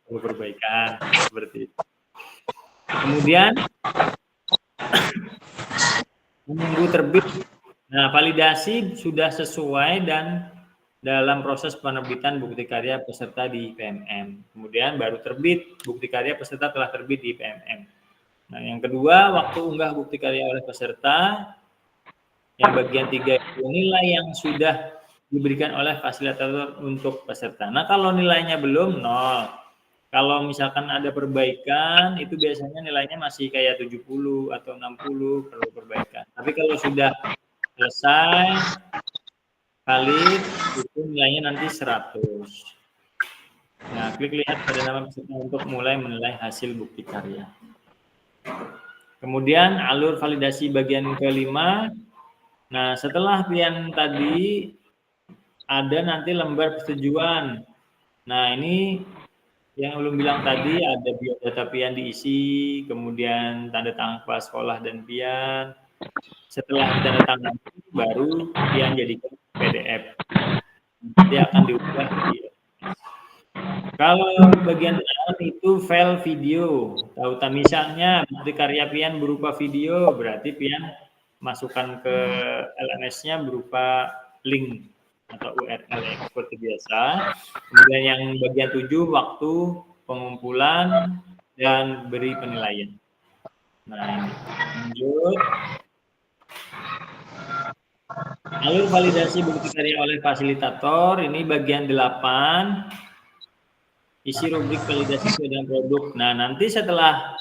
perlu perbaikan seperti itu. Kemudian menunggu terbit. Nah, validasi sudah sesuai dan dalam proses penerbitan bukti karya peserta di PMM. Kemudian baru terbit bukti karya peserta telah terbit di PMM. Nah, yang kedua, waktu unggah bukti karya oleh peserta. Yang bagian 3 itu nilai yang sudah diberikan oleh fasilitator untuk peserta. Nah, kalau nilainya belum 0. Kalau misalkan ada perbaikan, itu biasanya nilainya masih kayak 70 atau 60 perlu perbaikan. Tapi kalau sudah selesai valid, itu nilainya nanti 100. Nah, klik lihat pada nama peserta untuk mulai menilai hasil bukti karya. Kemudian alur validasi bagian kelima. Nah, setelah Pian tadi ada nanti lembar persetujuan. Nah, ini yang belum bilang tadi ada biodata Pian diisi, kemudian tanda tangan kepala sekolah dan Pian. Setelah tanda tangan baru Pian jadikan PDF. Nanti akan diubah di kalau bagian dalam itu file video, tautan misalnya bukti karya Pian berupa video, berarti Pian masukkan ke LMS-nya berupa link atau URL seperti biasa. Kemudian yang bagian 7 waktu pengumpulan dan beri penilaian. Nah, lanjut. Alur validasi bukti karya oleh fasilitator, ini bagian 8. Isi rubrik validasi sesuai dengan produk. Nah, nanti setelah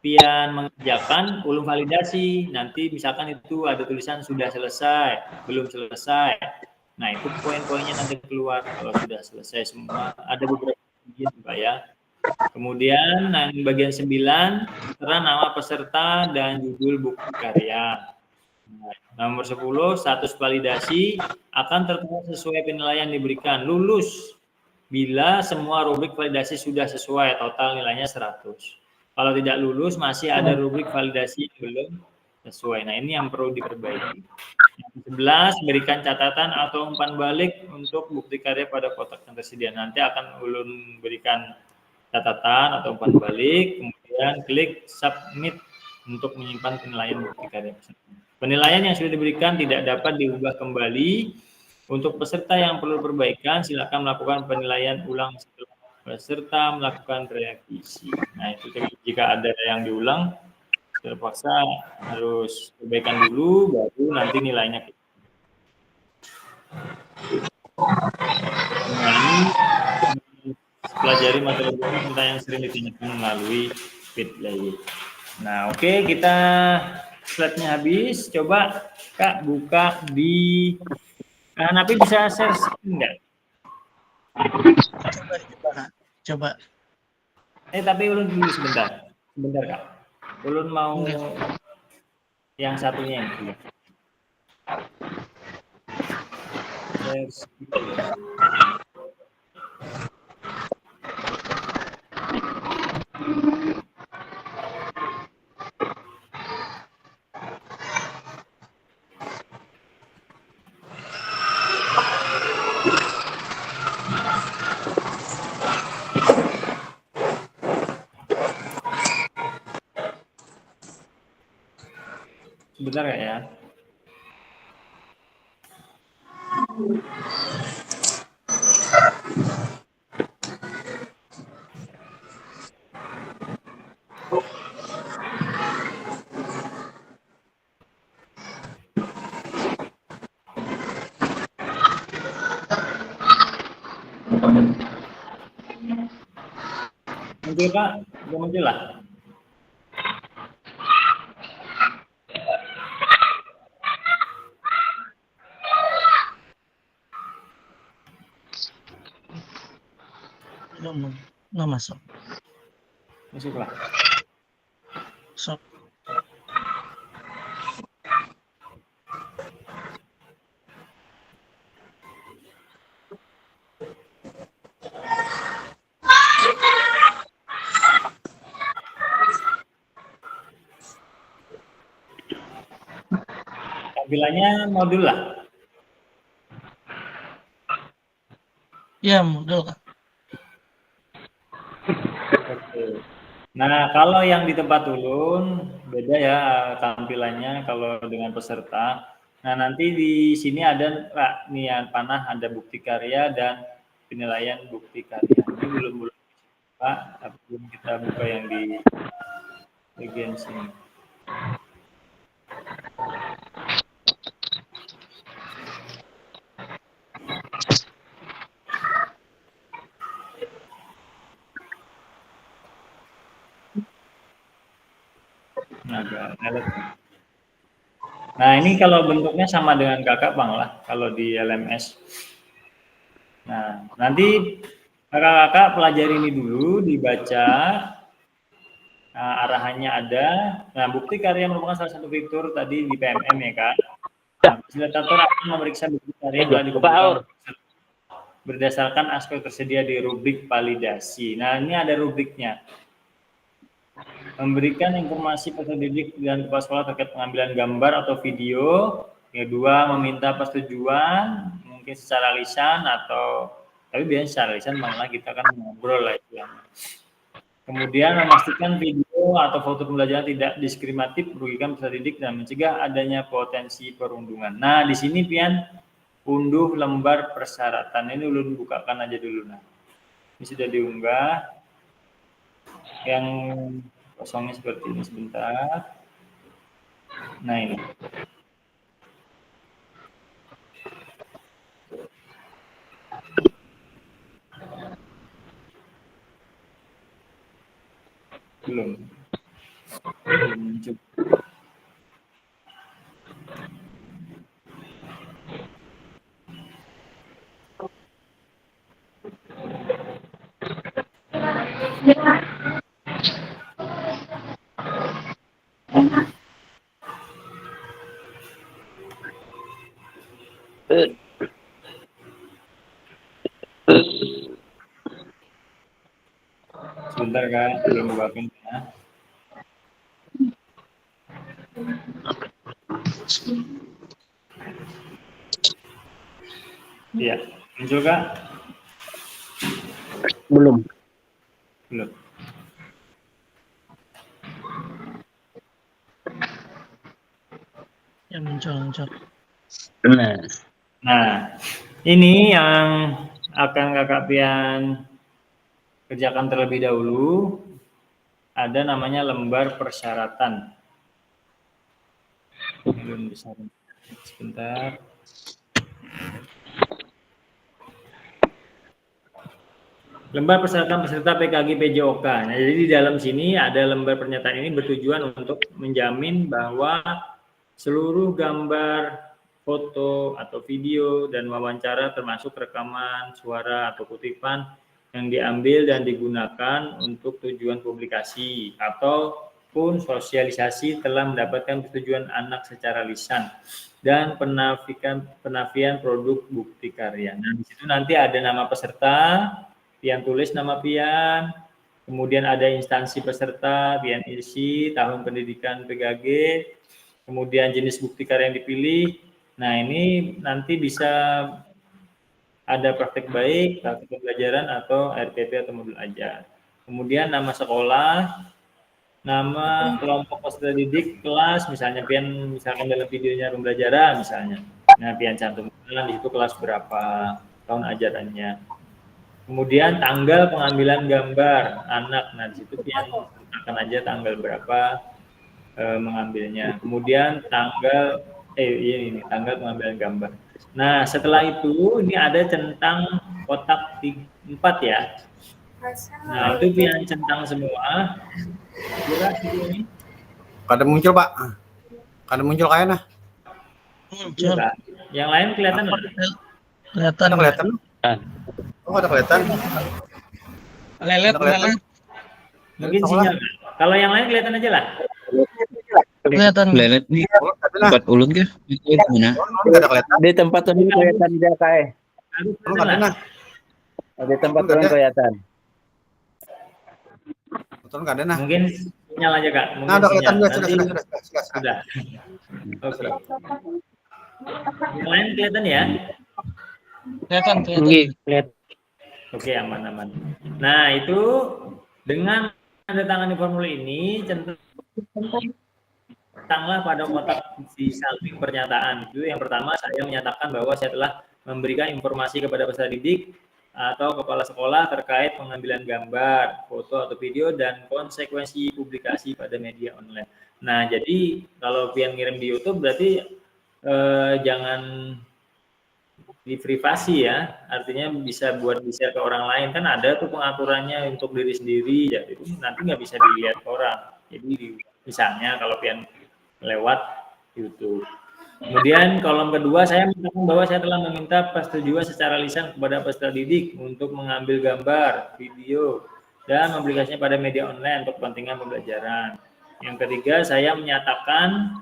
Pian mengerjakan ulun validasi, nanti misalkan itu ada tulisan sudah selesai, belum selesai. Nah, itu poin-poinnya nanti keluar kalau sudah selesai semua. Ada beberapa bagian Pak ya. Kemudian yang bagian 9, tertera nama peserta dan judul bukti karya. Nah, nomor 10, status validasi akan tertera sesuai penilaian diberikan. Lulus bila semua rubrik validasi sudah sesuai, total nilainya 100. Kalau tidak lulus, masih ada rubrik validasi yang belum sesuai. Nah, ini yang perlu diperbaiki. Yang 11, berikan catatan atau umpan balik untuk bukti karya pada kotak yang tersedia. Nanti akan ulun berikan catatan atau umpan balik, kemudian klik submit untuk menyimpan penilaian bukti karya peserta. Penilaian yang sudah diberikan tidak dapat diubah kembali. Untuk peserta yang perlu perbaikan, silakan melakukan penilaian ulang setelah peserta melakukan revisi. Nah, itu jika ada yang diulang, terpaksa harus perbaikan dulu, baru nanti nilainya. Nah, ini pelajari materi tentang yang sering ditanyakan melalui Fitly. Nah, oke, kita slide-nya habis. Coba Kak buka di Napi bisa share screen nggak? Coba. Tapi ulun dulu sebentar Kak. Ulun mau yang satunya yang dulu. share screen. Sebentar ya. Muncul Pak, udah muncul lah. Nggak masuk. Masuklah. Sok. Tampilannya modul lah. Ya, modul Kak. Oke. Nah, kalau yang di tempat ulun beda ya tampilannya kalau dengan peserta. Nah, nanti di sini ada nian panah, ada bukti karya dan penilaian bukti karya. Ini belum Pak, tapi belum kita buka yang di bagian sini. Nah, ini kalau bentuknya sama dengan kakak Bang lah, kalau di LMS. Nah, nanti kakak-kakak pelajari ini dulu, dibaca, nah, arahannya ada. Nah, bukti karya merupakan salah satu fitur tadi di PMM ya Kak. Nah, fasilitator akan memeriksa bukti karya yang telah dikumpulkan berdasarkan aspek tersedia di rubrik validasi. Nah, ini ada rubriknya. Memberikan informasi peserta didik dan kepala sekolah terkait pengambilan gambar atau video. Kedua, meminta persetujuan, mungkin secara lisan atau, tapi biasanya secara lisan malah kita kan ngobrol lah itu. Kemudian memastikan video atau foto pembelajaran tidak diskriminatif, merugikan peserta didik dan mencegah adanya potensi perundungan. Nah, di sini Pian unduh lembar persyaratan. Ini ulun bukakan aja dulu. Nah, ini sudah diunggah. Yang kosongnya seperti ini sebentar. Nah, ini. Belum muncul. Sebentar Kak, belum bukain ya. Iya, muncul Kak? Belum. Belum. Ya, muncul. Benar. Nah, ini yang akan Kakak Pian kerjakan terlebih dahulu. Ada namanya lembar persyaratan. Belum bisa. Sebentar. Lembar persyaratan peserta PKG PJOK. Nah, jadi di dalam sini ada lembar pernyataan ini bertujuan untuk menjamin bahwa seluruh gambar, foto, atau video, dan wawancara termasuk rekaman, suara, atau kutipan yang diambil dan digunakan untuk tujuan publikasi atau maupun sosialisasi telah mendapatkan persetujuan anak secara lisan dan penafian produk bukti karya. Nah, di situ nanti ada nama peserta, pian tulis nama pian, kemudian ada instansi peserta, pian isi, tahun pendidikan PGG, kemudian jenis bukti karya yang dipilih. Nah, ini nanti bisa ada praktek baik, praktek pembelajaran, atau RPP atau modul ajar. Kemudian nama sekolah, nama kelompok peserta didik, kelas, misalnya pian misalkan dalam videonya pembelajaran misalnya. Nah, pian cantumkan di situ kelas berapa, tahun ajarannya. Kemudian tanggal pengambilan gambar anak. Nah, di situ pian akan aja tanggal berapa mengambilnya. Kemudian tanggal tanggal pengambilan gambar. Nah, setelah itu ini ada centang kotak 4 ya. Nah, itu pian centang semua. Ini. Kada muncul, Pak. Kada muncul kayaknya. Muncul. Yang lain kelihatan nggak? Kelihatan. Kelihatan. Oh, ada kelihatan. Lelet. Mungkin sinyal. Kalau yang lain kelihatan aja lah. Kelihatan. Lelet nih. Tempat ulun ke? Mana? Ada kelihatan. Di tempat ulun kelihatan dia kae. Di tempat ulun kelihatan. Betul enggak ada nah. Mungkin sinyal aja, Kak. Mungkin Nah, udah kelihatan sudah. Oke. Yang lain kelihatan ya? Kelihatan. Oke, aman. Nah, itu dengan tanda tangan di formulir ini centanglah pada kotak di samping pernyataan. Itu yang pertama, saya menyatakan bahwa saya telah memberikan informasi kepada peserta didik atau kepala sekolah terkait pengambilan gambar, foto atau video dan konsekuensi publikasi pada media online. Nah, jadi kalau pian ngirim di YouTube berarti jangan di privasi ya, artinya bisa buat di-share ke orang lain, kan ada tuh pengaturannya untuk diri sendiri, jadi nanti nggak bisa dilihat orang. Jadi misalnya kalau pian lewat YouTube. Kemudian kolom kedua, saya mengatakan bahwa saya telah meminta persetujuan secara lisan kepada peserta didik untuk mengambil gambar, video, dan mempublikasinya pada media online untuk kepentingan pembelajaran. Yang ketiga, saya menyatakan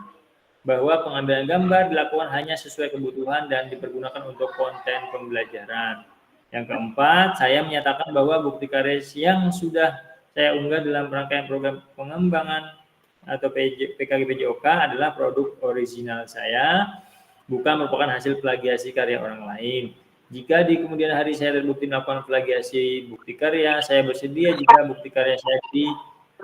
bahwa pengambilan gambar dilakukan hanya sesuai kebutuhan dan dipergunakan untuk konten pembelajaran. Yang keempat, saya menyatakan bahwa bukti karya yang sudah saya unggah dalam rangkaian program pengembangan atau PKG PJOK adalah produk original saya, bukan merupakan hasil plagiasi karya orang lain. Jika di kemudian hari saya terbukti melakukan plagiasi bukti karya, saya bersedia jika bukti karya saya di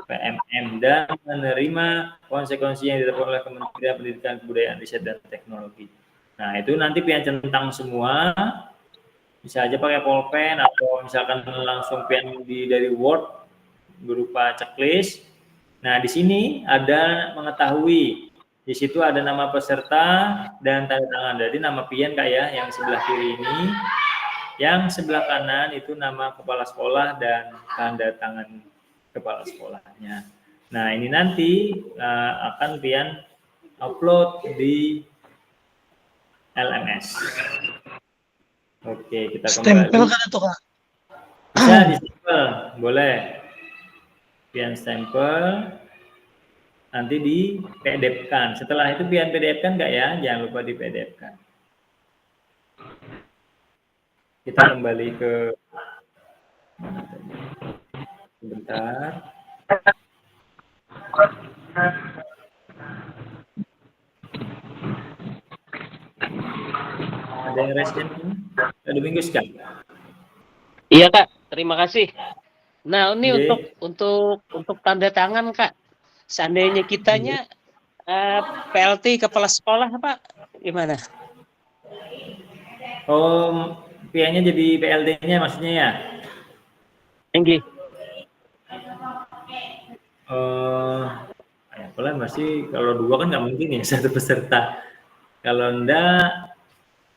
PMM dan menerima konsekuensi yang ditetapkan oleh Kementerian Pendidikan, Kebudayaan, Riset, dan Teknologi. Nah, itu nanti pian centang semua, bisa aja pakai pulpen atau misalkan langsung pian dari Word berupa checklist. Nah, di sini ada mengetahui, di situ ada nama peserta dan tanda tangan. Jadi nama pian Kak ya, yang sebelah kiri ini, yang sebelah kanan itu nama kepala sekolah dan tanda tangan kepala sekolahnya. Nah, ini nanti akan pian upload di LMS. Oke, kita kembali. Stempel kan itu, Kak? Bisa di stempel, boleh. Pian stempel, nanti di PDF-kan. Setelah itu pian PDF-kan nggak ya? Jangan lupa di PDF-kan. Kita kembali ke sebentar. Ada yang resen? Ada minggu sekali. Iya, Kak. Terima kasih. Nah, ini untuk tanda tangan, Kak. Seandainya kitanya PLT kepala sekolah, Pak, gimana? Oh, piannya jadi PLT-nya maksudnya ya? Enggih. Apalah masih kalau dua kan nggak mungkin ya satu peserta. Kalau enggak,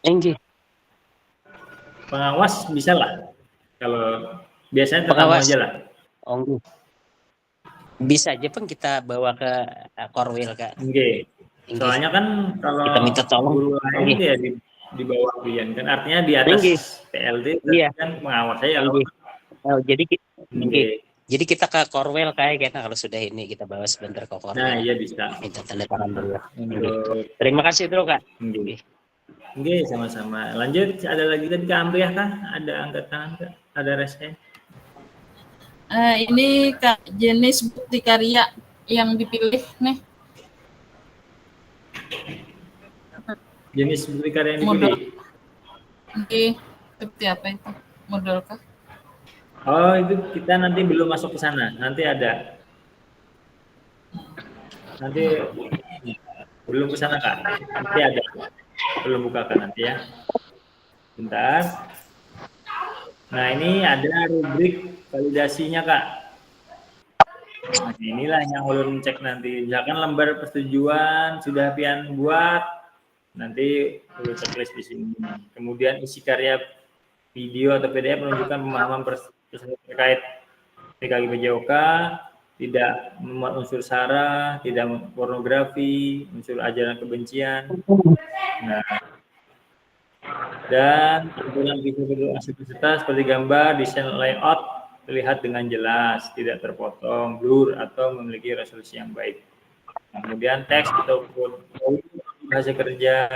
enggih. Pengawas bisa lah. Kalau biasanya pengawas aja lah. Oh, enggih. Bisa aja Peng kita bawa ke Korwil, Kak. Enggih. Soalnya kan kalau kita minta tolong guru lain ya di bawah pian kan artinya di atas PLT iya. Kan pengawas saya. Oh, jadi Jadi kita ke Korwel kayak gitu kalau sudah ini kita bawa sebentar ke Korwel. Nah, iya bisa. Minta tanda tangan dulu. Untuk Terima kasih Bro Kak. Oke, sama-sama. Lanjut, ada lagi tadi Kak Amriah kah? Ada angkat tangan Kak? Ada resen? Ini Kak, jenis bukti karya yang dipilih nih. Jenis bukti karya yang Model. dipilih? Oke, seperti apa itu? Model kah? Oh, itu kita nanti belum masuk ke sana. Nanti ada. Nanti belum ke sana Kak. Nanti ada. Belum buka Kak nanti ya. Bentar. Nah, ini ada rubrik validasinya Kak. Nah, inilah yang ulun cek nanti. Misalkan lembar persetujuan sudah pian buat, nanti ulun checklist di sini. Kemudian isi karya video atau PDF menunjukkan pemahaman terkait PKG PJOK, tidak memuat unsur sara, tidak pornografi, unsur ajaran kebencian. Nah, dan tampilan video asli peserta seperti gambar, desain layout terlihat dengan jelas, tidak terpotong, blur, atau memiliki resolusi yang baik. Nah, kemudian teks ataupun bahasa kerja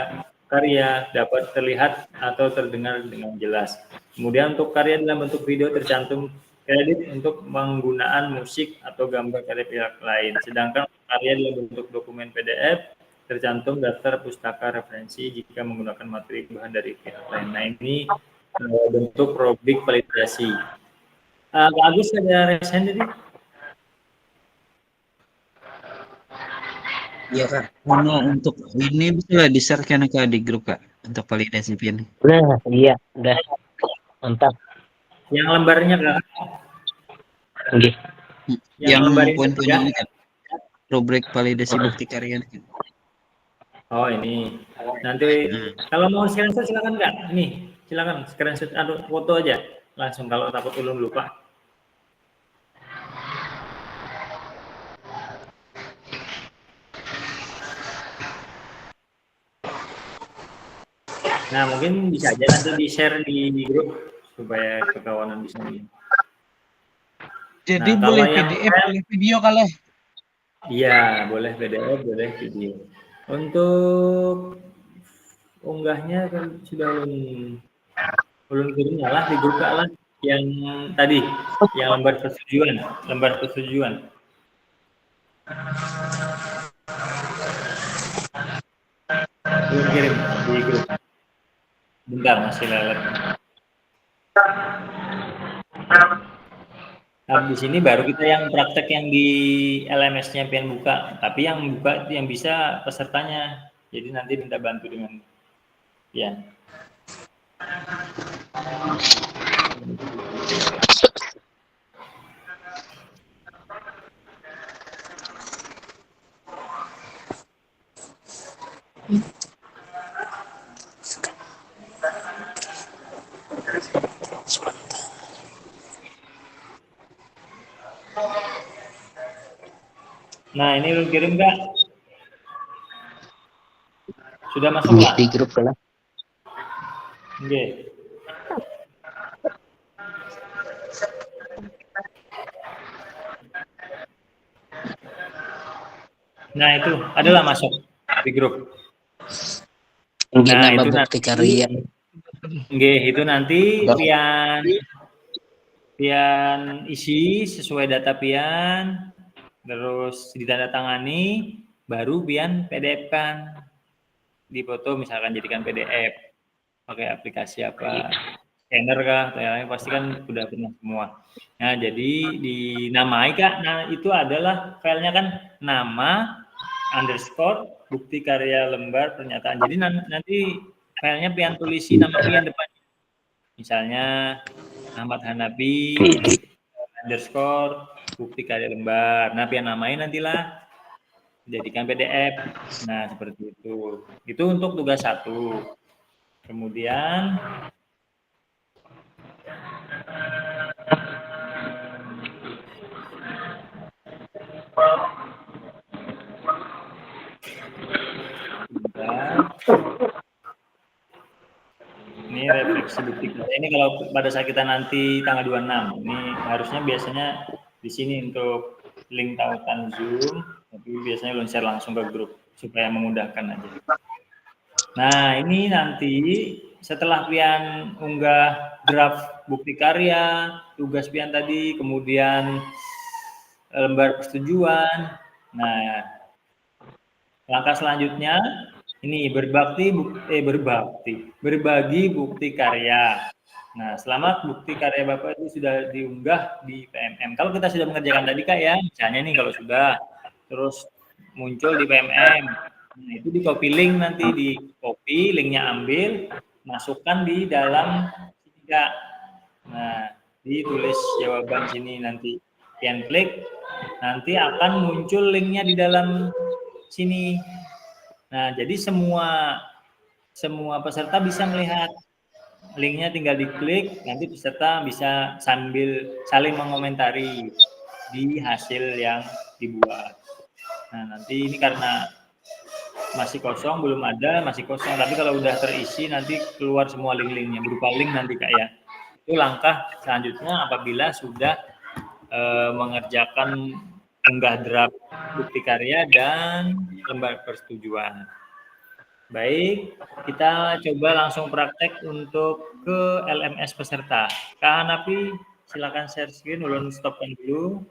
karya dapat terlihat atau terdengar dengan jelas. Kemudian untuk karya dalam bentuk video tercantum kredit untuk penggunaan musik atau gambar karya pihak lain. Sedangkan karya dalam bentuk dokumen PDF tercantum daftar pustaka referensi jika menggunakan materi bahan dari pihak lain. Nah, ini bentuk rubrik validasi. Kak Agus ada resen tadi? Iya Kak. Untuk ini bisa di-share kan Kak di grup Kak untuk validasi PIN. Nah, iya, udah. Mantap. Yang lembarnya Kak? Oke. Yang lembar poin-poinnya ini kan. Rubrik validasi bukti karya. Oh, ini. Nanti kalau mau screenshot silakan Kak. Nih, silakan screenshot atau foto aja. Langsung kalau takut ulun lupa. Nah, mungkin bisa aja nanti di-share di grup supaya kekawanan bisa lihat. Jadi Nah, boleh kalau yang PDF, boleh video kali. Iya, boleh PDF, boleh video. Untuk unggahnya kan sudah ulun kirim lah di grup Kak lah yang tadi, yang lembar persetujuan. Ulun kirim di grup. Bentar, masih lelet. Nah, di sini baru kita yang praktek yang di LMS-nya pian buka, tapi yang buka yang bisa pesertanya. Jadi nanti minta bantu dengan pian. Nah, ini lu kirim Kak? Sudah masuk Kak? Di grup lah. Oke. Nah, itu adalah masuk di grup. Nah, itu bukti karya. Oke, itu nanti pian isi sesuai data pian, terus ditandatangani, baru pian PDF kan, dipoto misalkan jadikan PDF, pakai aplikasi apa, scanner kah, ya, pasti kan sudah pernah semua. Nah, jadi dinamai Kak, nah itu adalah filenya kan nama underscore bukti karya lembar pernyataan. Jadi nanti filenya pian tulisi nama pian depan. Misalnya Ahmad Hanafi underscore bukti karya lembar. Nah, pian namain nantilah jadikan PDF. Nah, seperti itu. Itu untuk tugas 1. Kemudian ini refleksi bukti karya. Ini kalau pada saat kita nanti tanggal 26, ini harusnya biasanya di sini untuk link tautan Zoom, tapi biasanya Ulun share langsung ke grup supaya memudahkan aja. Nah, ini nanti setelah pian unggah draft bukti karya, tugas pian tadi, kemudian lembar persetujuan. Nah, langkah selanjutnya ini berbagi bukti karya. Nah, selama bukti karya Bapak itu sudah diunggah di PMM. Kalau kita sudah mengerjakan tadi Kak ya, misalnya nih kalau sudah terus muncul di PMM. Nah, itu di copy link nanti, di copy, linknya ambil, masukkan di dalam sini Kak. Nah, ditulis jawaban sini nanti. Pian klik, nanti akan muncul linknya di dalam sini. Nah, jadi semua peserta bisa melihat linknya, tinggal diklik, nanti peserta bisa sambil saling mengomentari di hasil yang dibuat. Nah, nanti ini karena masih kosong, belum ada, masih kosong. Tapi kalau udah terisi, nanti keluar semua link-linknya, berupa link nanti Kak ya. Itu langkah selanjutnya apabila sudah mengerjakan unggah draft bukti karya dan lembar persetujuan. Baik, kita coba langsung praktek untuk ke LMS peserta. Kak Hanapi, silakan share screen, ulun stopkan dulu.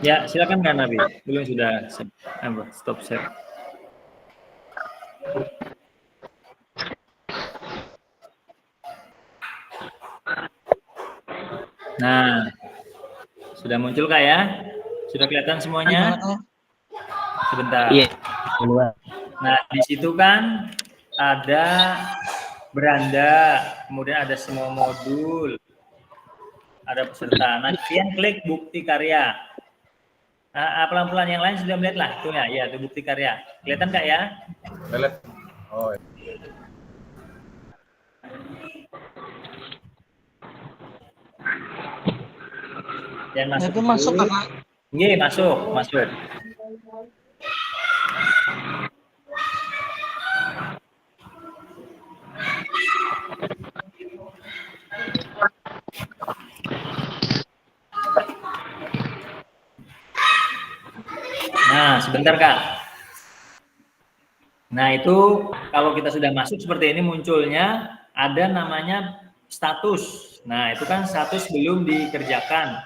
Ya, silakan Kak Nabi. Belum sudah stop share. Nah, sudah muncul Kak ya? Sudah kelihatan semuanya? Sebentar. Iya. Nah, di situ kan ada beranda, kemudian ada semua modul, ada peserta. Nah, kalian klik bukti karya. Nah, pelan-pelan yang lain sudah melihat lah, tuh ya, ya, itu bukti karya. Kelihatan Kak ya? Lihat. Oh. Dan masuk. Itu masuk Kak? Iya, masuk. Nah, sebentar Kak. Nah, itu kalau kita sudah masuk seperti ini munculnya ada namanya status. Nah, itu kan status belum dikerjakan.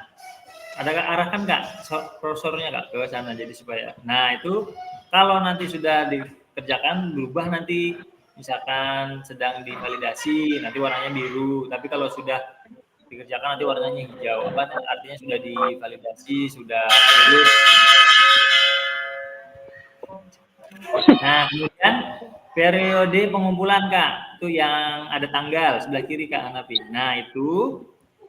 Ada arahkan Kak kursornya Kak ke sana jadi supaya. Nah, itu kalau nanti sudah dikerjakan berubah nanti misalkan sedang divalidasi nanti warnanya biru. Tapi kalau sudah dikerjakan nanti warnanya hijau. Apa artinya sudah divalidasi, sudah lulus. Nah, kemudian periode pengumpulan Kak, itu yang ada tanggal sebelah kiri Kak Hanapi. Nah, itu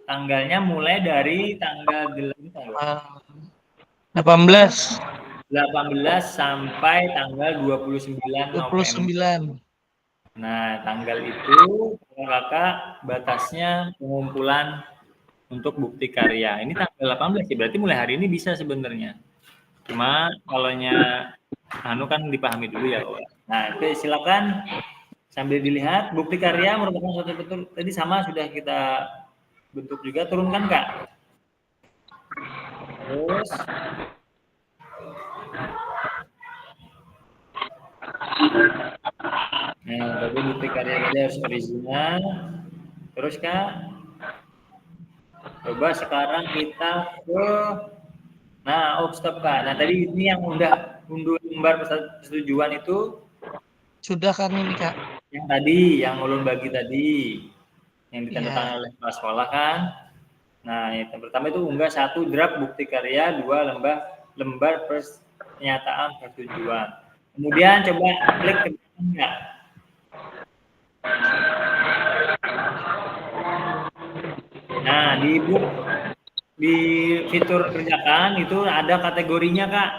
tanggalnya mulai dari tanggal 18 sampai tanggal 29 November. Nah, tanggal itu Kakak batasnya pengumpulan untuk bukti karya. Ini tanggal 18 ya, berarti mulai hari ini bisa sebenarnya. Cuma kalaunya kan dipahami dulu ya. Nah, oke, silakan sambil dilihat bukti karya merupakan suatu betul tadi sama sudah kita bentuk juga, turunkan Kak. Terus nah, tapi bukti karya tadi harus original. Terus Kak, coba sekarang kita ke stop Kak. Nah, tadi ini yang udah unduh lembar persetujuan itu sudah kan ini Kak? Yang tadi, yang ulun bagi tadi, yang ditandatangani oleh kepala sekolah kan. Nah, yang pertama itu unggah 1 draft bukti karya, 2 lembar pernyataan persetujuan. Kemudian coba klik ke enggak. Nah, di fitur kerjakan itu ada kategorinya Kak.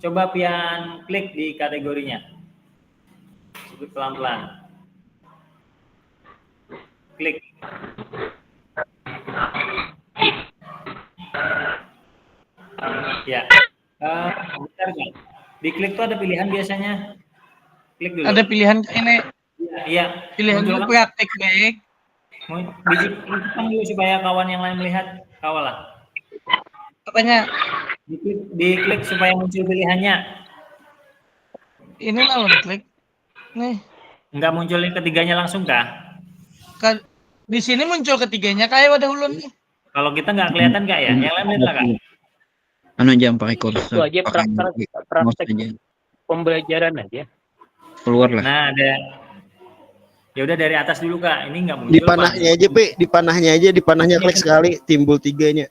Coba pian klik di kategorinya. Sebut pelan-pelan. Klik. Ya, bentar Kak. Diklik tuh ada pilihan biasanya. Klik dulu. Ada pilihan ini. Iya. Pilihannya Muncul kan? praktik baik. Diklik dulu supaya kawan yang lain melihat. Kawal lah. Apanya? Diklik supaya muncul pilihannya. Ini lah diklik. Nih. Enggak munculin ketiganya langsung kah? Di sini muncul ketiganya kayak wadah ulun nih. Kalau kita nggak kelihatan Kak ya? Yang lain lihat lah Kak. Anu jangan pakai Itu cursor. aja Pakai mouse praktek aja. pembelajaran aja. Keluar lah. Nah, ada. Ya udah dari atas dulu Kak. Ini nggak muncul. Di panahnya aja, Pe. Di panahnya aja, di panahnya klik sekali, timbul 3-nya.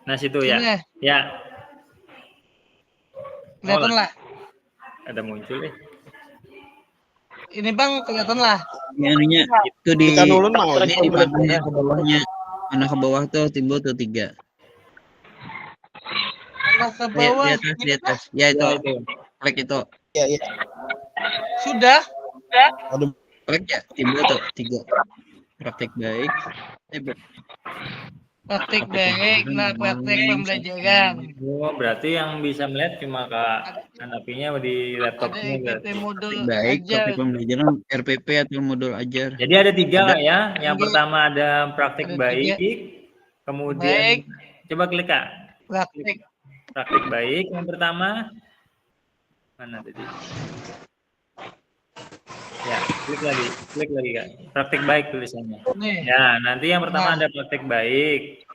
Nah, situ ya. Ini. Ya. Kelihatan lah. Ada muncul Ini Bang, kelihatan lah. Ini anunya itu di Kita nulun mau ini di panahnya ke bawahnya. Panah ke bawah tuh timbul tuh 3. Panah ke bawah. Di atas. Ya itu. Klik itu. Iya, iya. Sudah. Klik ya, timbul tuh 3. Praktik baik. Praktik baik. Nah, praktik pembelajaran. Oh, berarti yang bisa melihat cuma Kak Hanafinya di laptopnya. RPP modul Baik, ajar. praktik pembelajaran RPP atau modul ajar. Jadi ada 3 Kak ya. Yang pertama ada praktik Ada baik, kemudian coba klik Kak. Praktik baik yang pertama. Mana tadi? Ya, klik lagi Kak. Praktik baik tulisannya. Nih. Ya, nanti yang pertama ada praktik baik.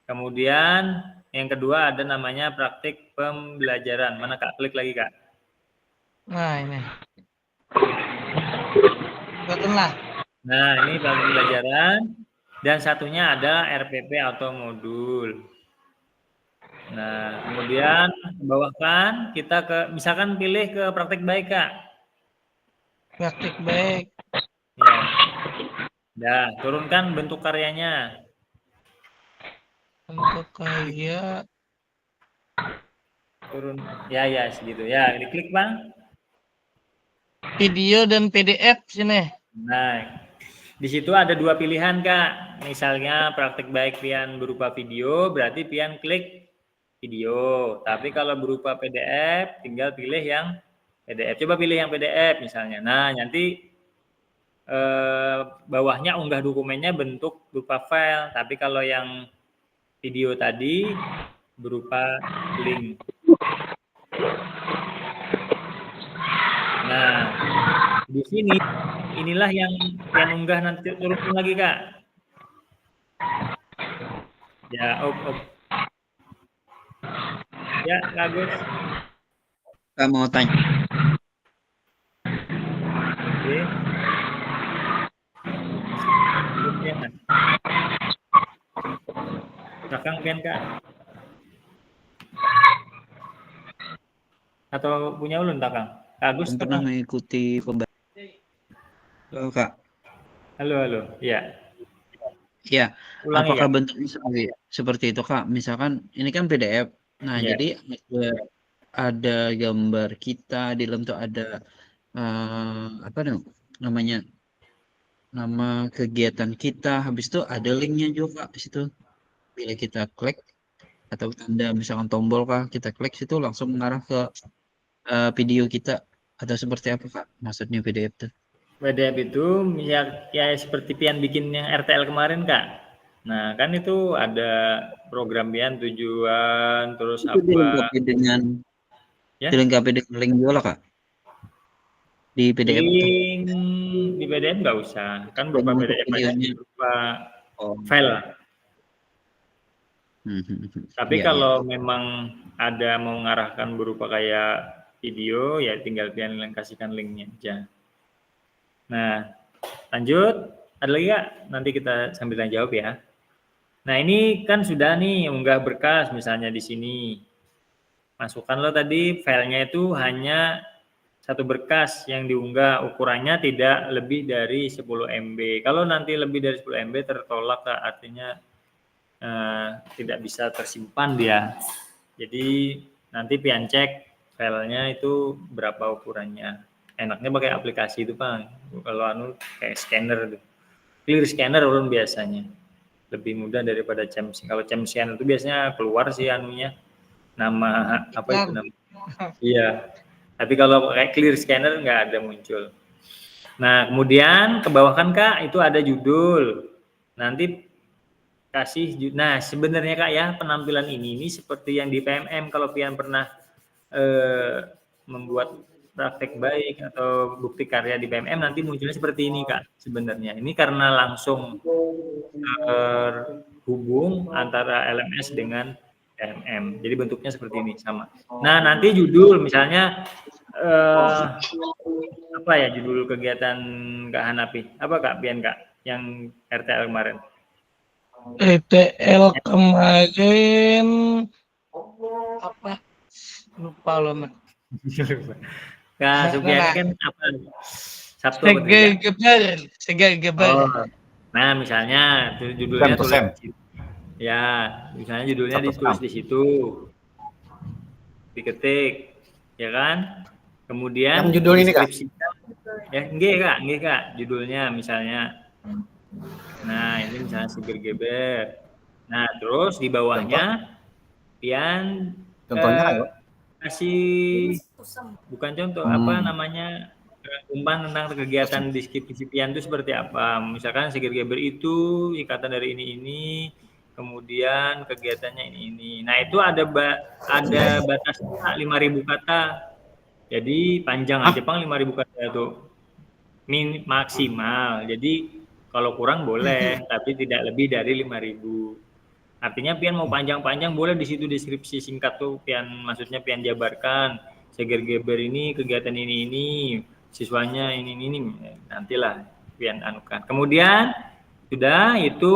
Kemudian yang kedua ada namanya praktik pembelajaran. Mana Kak? Klik lagi Kak. Nah, ini. Kelihatan lah. Nah, ini praktik pembelajaran. Dan satunya ada RPP atau modul. Nah, kemudian bawahkan kita ke, misalkan pilih ke praktik baik Kak. Praktik baik. Ya. Nah, turunkan bentuk karyanya. Bentuk karya. Turun. Ya, segitu. Ya, diklik Bang. Video dan PDF sini. Nah, di situ ada 2 pilihan Kak. Misalnya praktik baik pian berupa video, berarti pian klik video. Tapi kalau berupa PDF, tinggal pilih yang PDF. Coba pilih yang PDF misalnya. Nah, nanti bawahnya unggah dokumennya bentuk berupa file. Tapi kalau yang video tadi berupa link. Nah, di sini inilah yang unggah nanti turun lagi Kak. Ya, Ya, bagus. Kak mau tanya. Oke. Kakang pian Kak. Atau punya ulun Kakang? Agus Pernah mengikuti pembelajaran. Halo Kak. Halo. Ya. Ya. Ulangi, Apakah ya? bentuknya seperti itu Kak? Misalkan ini kan PDF. Nah, Ya. jadi ada gambar kita di dalam tuh ada apa namanya? Nama kegiatan kita. Habis itu ada linknya juga Kak di situ. Bila kita klik atau tanda misalkan tombol Kak, kita klik situ langsung mengarah ke video kita atau seperti apa Kak? Maksudnya PDF tuh? PDF itu ya seperti pian bikin yang RTL kemarin Kak. Nah, kan itu ada program pian tujuan terus itu apa? Dilengkapi dengan link juga Kak. Di PDF link di PDF nggak usah, kan berupa PDF aja, berupa file. Tapi kalau memang ada mau mengarahkan berupa kayak video, ya tinggal pian kasihkan linknya aja. Nah, lanjut. Ada lagi Kak? Nanti kita sambil tanya jawab ya. Nah, ini kan sudah nih unggah berkas misalnya di sini. Masukkan lo tadi filenya itu hanya satu berkas yang diunggah, ukurannya tidak lebih dari 10 MB. Kalau nanti lebih dari 10 MB tertolak Kak, artinya tidak bisa tersimpan dia. Jadi nanti pian cek filenya itu berapa ukurannya. Enaknya pakai aplikasi itu Pak. Kalau kayak scanner, clear scanner ulun biasanya. lebih mudah daripada Chamsian. Kalau Chamsian itu biasanya keluar sih anunya, nama apa itu nama. Iya. Tapi kalau kayak clear scanner nggak ada muncul. Nah, kemudian ke bawah kan Kak, itu ada judul. Nanti kasih, nah sebenarnya Kak ya, penampilan ini seperti yang di PMM kalau Pian pernah membuat praktek baik atau bukti karya di PMM, nanti munculnya seperti ini Kak sebenarnya. Ini karena langsung terhubung antara LMS dengan PMM. Jadi bentuknya seperti ini sama. Nah, nanti judul misalnya apa ya judul kegiatan Kak Hanapi? Apa Kak Pian Kak yang RTL kemarin? RTL kemarin apa? Lupa loh, Mas. Kak Supiani kan apa? Sabtu Segar-gebar. Oh. Nah, misalnya judulnya tulis ya, misalnya judulnya ditulis di situ. Diketik, ya kan? Kemudian yang judul ini Kak. Ya, enggak Kak, judulnya misalnya. Nah, ini misalnya seger-geber. Nah, terus di bawahnya Pian contohnya kasih bukan contoh apa namanya umpan tentang kegiatan di skripsi Pian itu seperti apa. Misalkan seger-geber itu ikatan dari ini, kemudian kegiatannya ini. Nah, itu ada batasnya 5.000 kata. Jadi panjang Jepang 5.000 kata itu maksimal. Jadi kalau kurang boleh, tapi tidak lebih dari 5.000. Artinya Pian mau panjang-panjang boleh di situ deskripsi singkat tuh Pian, maksudnya Pian jabarkan seger-geber ini kegiatan ini siswanya ini nantilah Pian anukan. Kemudian sudah itu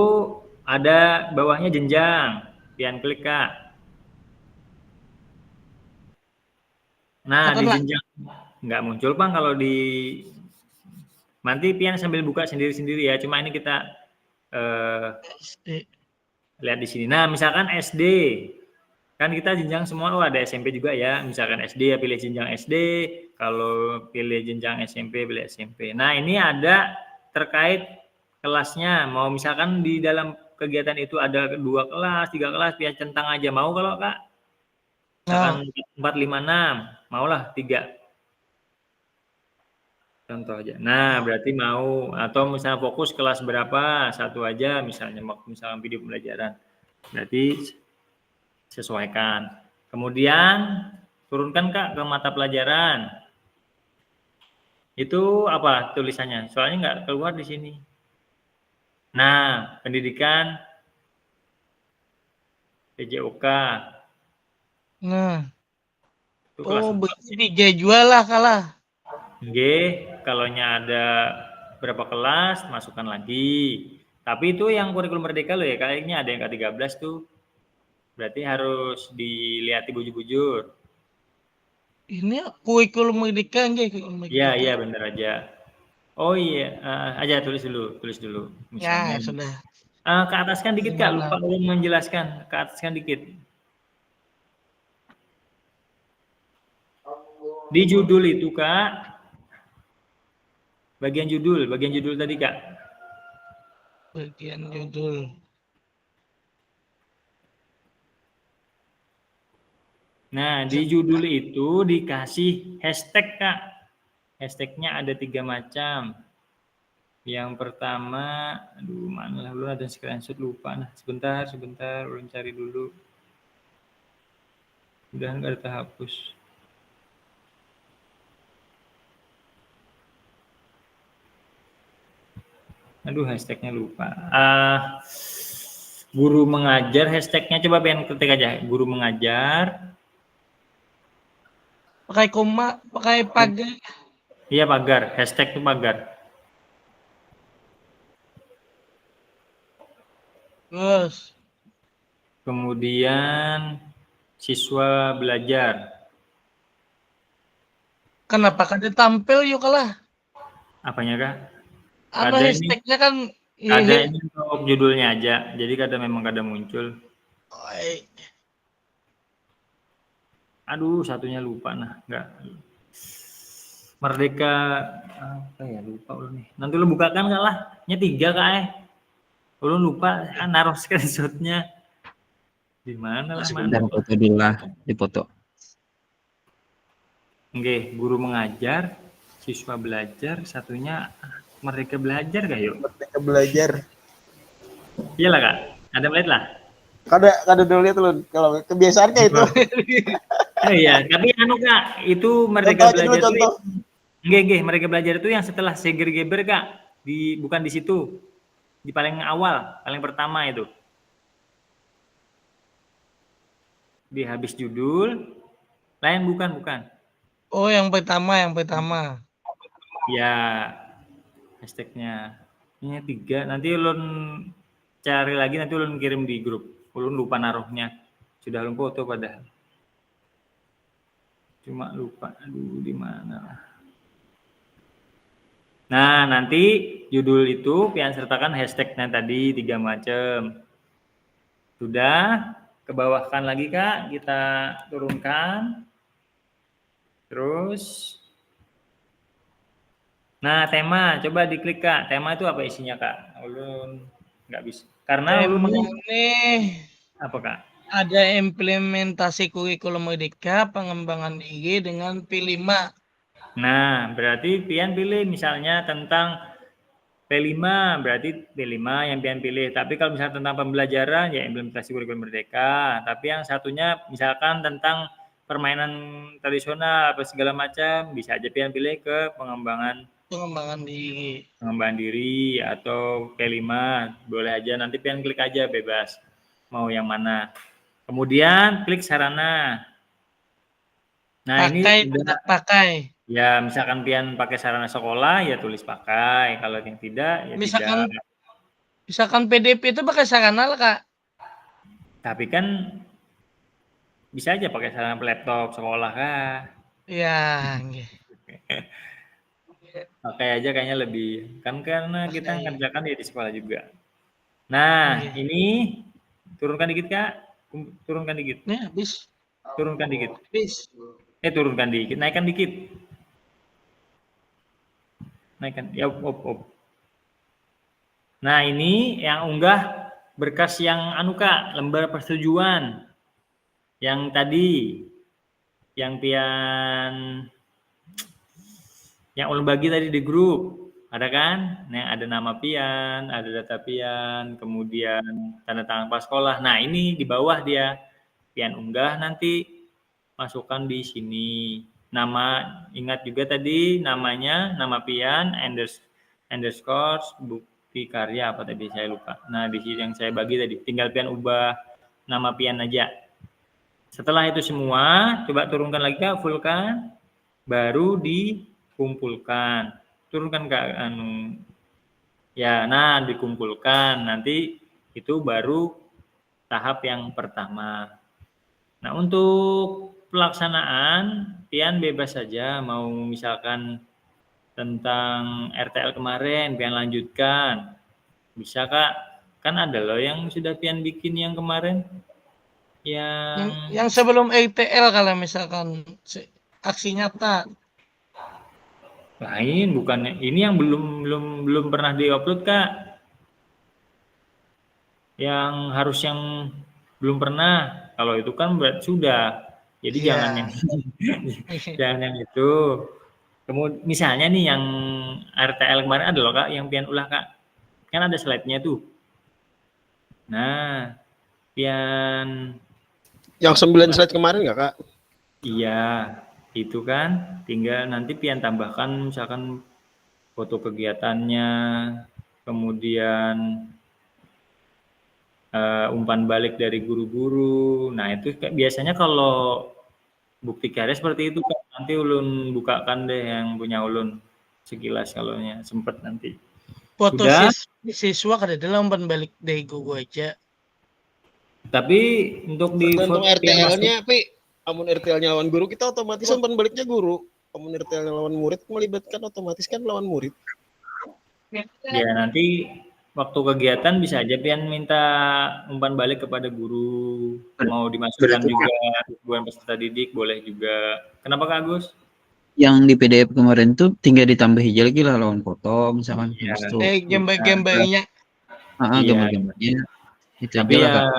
ada bawahnya jenjang, Pian klik Kak. Nah di jenjang nggak muncul Bang kalau di nanti Pian sambil buka sendiri-sendiri ya. Cuma ini kita lihat di sini. Nah, misalkan SD, kan kita jenjang semua, ada SMP juga ya. Misalkan SD ya pilih jenjang SD, kalau pilih jenjang SMP pilih SMP. Nah, ini ada terkait kelasnya. Mau misalkan di dalam kegiatan itu ada 2 kelas, 3 kelas, Pian centang aja. Mau kalau Kak? Misalkan 4, 5, 6, maulah 3. Contoh aja. Nah, berarti mau atau misalnya fokus kelas berapa? 1 aja misalnya video pembelajaran. Berarti sesuaikan. Kemudian turunkan Kak ke mata pelajaran. Itu apa tulisannya? Soalnya nggak keluar di sini. Nah, pendidikan PJOK. Nah. Oh, begini jadwal lah kalah. G, kalaunya ada berapa kelas, masukkan lagi. Tapi itu yang kurikulum merdeka loh ya, kayaknya ada yang K13 tuh. Berarti harus dilihat bujur-bujur. Ini kurikulum merdeka enggak? Iya, bener aja. Oh iya, aja tulis dulu. Misalnya. Ya, sudah. Ke ataskan dikit Kak, lupa menjelaskan. Ke ataskan dikit. Di judul itu Kak, bagian judul tadi Kak. Bagian judul. Nah, di judul itu dikasih hashtag Kak. Hashtagnya ada 3 macam. Yang pertama, mana lu ada screenshot lupa. Nah, sebentar, ulun cari dulu. Udah nggak terhapus. Aduh, hashtagnya lupa. Guru mengajar, hashtagnya coba pengen ketik aja. Guru mengajar. Pakai koma, pakai pagar. Iya, pagar. Hashtag itu pagar. Terus. Kemudian siswa belajar. Kenapa kada tampil yuk kalah? Apanya Kak? Ada hashtagnya kan. Ada ini untuk judulnya aja. Jadi memang kada muncul. Aduh, satunya lupa enggak. Merdeka apa ya lupa lu nih. Nanti lu bukakan Kak lah. Nya 3 Kak. Ulun lupa naruh screenshotnya di mana lah, Sebentar mana. foto dulu lah, dipoto. Oke, guru mengajar, siswa belajar, satunya merdeka belajar gak yuk? Merdeka belajar. Iyalah kak, ada melihat lah. Kada dulu lihat lu kalau kebiasaan kayak itu. Iya, tapi anu kak, itu merdeka Contoh aja dulu, belajar contoh. Nggih, merdeka belajar itu yang setelah Seger-Geber kak, bukan di situ, di paling awal, paling pertama itu. Di habis judul, lain bukan. Oh, yang pertama. Ya, hashtagnya ini 3. Nanti ulun cari lagi, nanti ulun kirim di grup. Ulun lupa naruhnya. Sudah ulun foto padahal. Cuma lupa. Aduh, di mana lah. Nah, nanti judul itu pian sertakan hashtagnya tadi 3 macam. Sudah, ke bawahkan lagi kak, kita turunkan. Terus, nah tema, coba diklik kak. Tema itu apa isinya kak? Ulun nggak bisa. Karena ulun ini apa kak? ada implementasi kurikulum merdeka, pengembangan diri dengan P5. Nah, berarti pian pilih misalnya tentang P5, berarti P5 yang pian pilih. Tapi kalau misalnya tentang pembelajaran, ya implementasi kurikulum merdeka. Tapi yang satunya misalkan tentang permainan tradisional apa segala macam, bisa aja pian pilih ke pengembangan diri atau P5, boleh aja, nanti pian klik aja bebas mau yang mana. Kemudian klik sarana. Nah, pakai, ini tidak pakai. Ya, misalkan pian pakai sarana sekolah, ya tulis pakai. Kalau yang tidak, ya tidak. Misalkan PDP itu pakai sarana lah kak. Tapi kan bisa aja pakai sarana laptop sekolah kah? Iya. Pakai aja kayaknya lebih. Kan karena kita ngerjakan ya di sekolah juga. Nah, ini turunkan dikit kak. Turunkan dikit. Ini habis. Turunkan dikit. Habis. Turunkan dikit. Naikkan dikit. Naikkan. Ya, op. Nah, ini yang unggah berkas yang anu kak, lembar persetujuan. Yang tadi, yang pian, yang ulun bagi tadi di grup, ada kan? Nah, ada nama pian, ada data pian, kemudian tanda tangan pas sekolah. Nah, ini di bawah dia, pian unggah nanti masukkan di sini. Nama, ingat juga tadi namanya, nama pian, underscore, bukti karya apa tadi saya lupa. Nah, di sini yang saya bagi tadi, tinggal pian ubah nama pian aja. Setelah itu semua, coba turunkan lagi kak, fullkan, baru dikumpulkan. Turunkan kak, ya, nah dikumpulkan. Nanti itu baru tahap yang pertama. Nah, untuk pelaksanaan, pian bebas saja. Mau misalkan tentang RTL kemarin, pian lanjutkan. Bisa kak, kan ada loh yang sudah pian bikin yang kemarin. Yang sebelum RTL kalau misalkan aksi nyata. Lain, bukan ini yang belum pernah diupload kak. Yang harus yang belum pernah. Kalau itu kan berarti sudah. Jadi jangan yang itu. Kemudian misalnya nih yang RTL kemarin ada loh kak, yang pian ulah kak. Kan ada slide-nya tuh. Nah, pian yang 9 slide kemarin nggak kak? Iya, itu kan tinggal nanti pian tambahkan misalkan foto kegiatannya, kemudian umpan balik dari guru-guru. Nah, itu biasanya kalau bukti karya seperti itu kan, nanti ulun bukakan deh yang punya ulun sekilas kalau sempet nanti. Foto siswa kada dalam umpan balik dari guru aja. Tapi untuk di tergantung RTL-nya, amun RTL-nya lawan guru kita otomatis umpan baliknya guru. Amun RTL-nya lawan murid melibatkan otomatis kan lawan murid. Ya, nanti waktu kegiatan bisa aja pian minta umpan balik kepada guru. Mau dimasukkan juga bukan peserta didik boleh juga. Kenapa Kak Agus? Yang di PDF kemarin tuh tinggal ditambah hijau lagi lah lawan foto misalkan. Gambar-gambarnya. Iya. gambar-gambarnya itu Tapi aja lah ya Kak.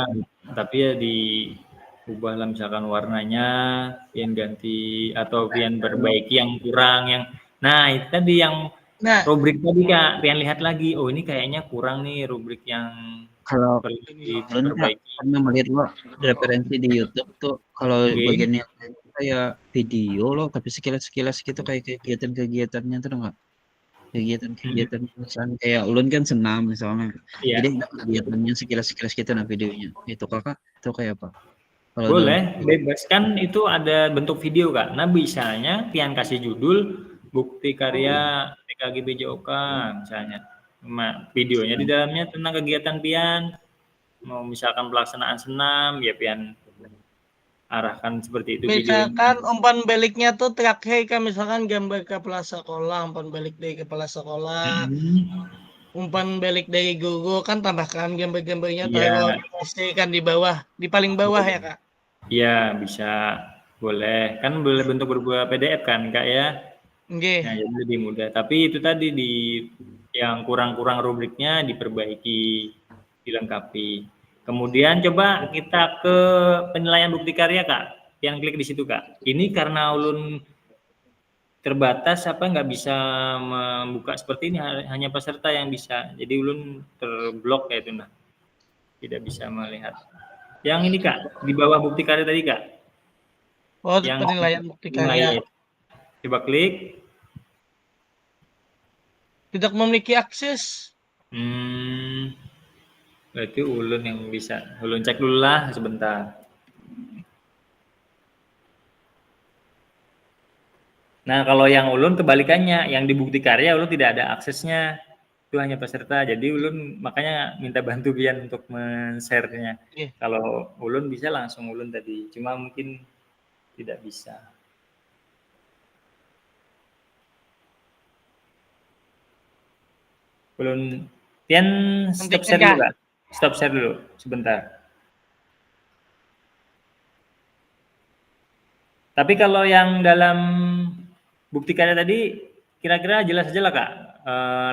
tapi ya diubah lah misalkan warnanya, pian ganti atau pian perbaiki yang kurang yang. Nah, itu tadi yang Nah, rubrik tadi Kak, pian lihat lagi. Oh, ini kayaknya kurang nih rubrik yang Kalau perlu ulun Kak diperbaiki. pernah melihat lo referensi di YouTube tuh kalau Oke. bagian yang kayak video loh tapi sekilas-sekilas gitu kayak kegiatan-kegiatannya tuh enggak kegiatan-kegiatan perusahaan kayak ulun kan senam misalnya Iya. jadi ada kegiatannya sekilas-sekilas gitu nah videonya itu kakak itu kayak apa kalau dalam Boleh, bebas kan itu ada bentuk video Kak. Nah, bisanya pian kasih judul bukti karya PKG BJOK misalnya. Videonya di dalamnya tentang kegiatan pian, mau misalkan pelaksanaan senam, ya pian arahkan seperti itu videonya. misalkan umpan baliknya tuh terakhir kan misalkan gambar kepala sekolah, umpan balik dari kepala sekolah, umpan balik dari guru kan tambahkan gambar-gambarnya taruh Iya, kan di bawah, di paling bawah ya Kak. iya bisa, boleh. Kan boleh bentuk berupa PDF kan Kak ya. Nggih. Nah, jadi lebih mudah. Tapi itu tadi yang kurang-kurang rubriknya diperbaiki, dilengkapi. Kemudian coba kita ke penilaian bukti karya Kak. Yang klik di situ Kak. Ini karena ulun terbatas nggak bisa membuka seperti ini, hanya peserta yang bisa. Jadi ulun terblok ya itu nah. Tidak bisa melihat. Yang ini Kak, di bawah bukti karya tadi Kak. Oh, Yang penilaian bukti karya. Coba klik. Tidak memiliki akses. Berarti ulun yang bisa. Ulun cek dulu lah sebentar. Nah, kalau yang ulun kebalikannya, yang di bukti karya ulun tidak ada aksesnya. Itu hanya peserta. Jadi ulun makanya minta bantu pian untuk men-share-nya. Kalau ulun bisa langsung ulun tadi. Cuma mungkin tidak bisa. Ulun pian stop share dulu Kak. Stop share dulu sebentar. Tapi kalau yang dalam bukti karya tadi kira-kira jelas aja lah Kak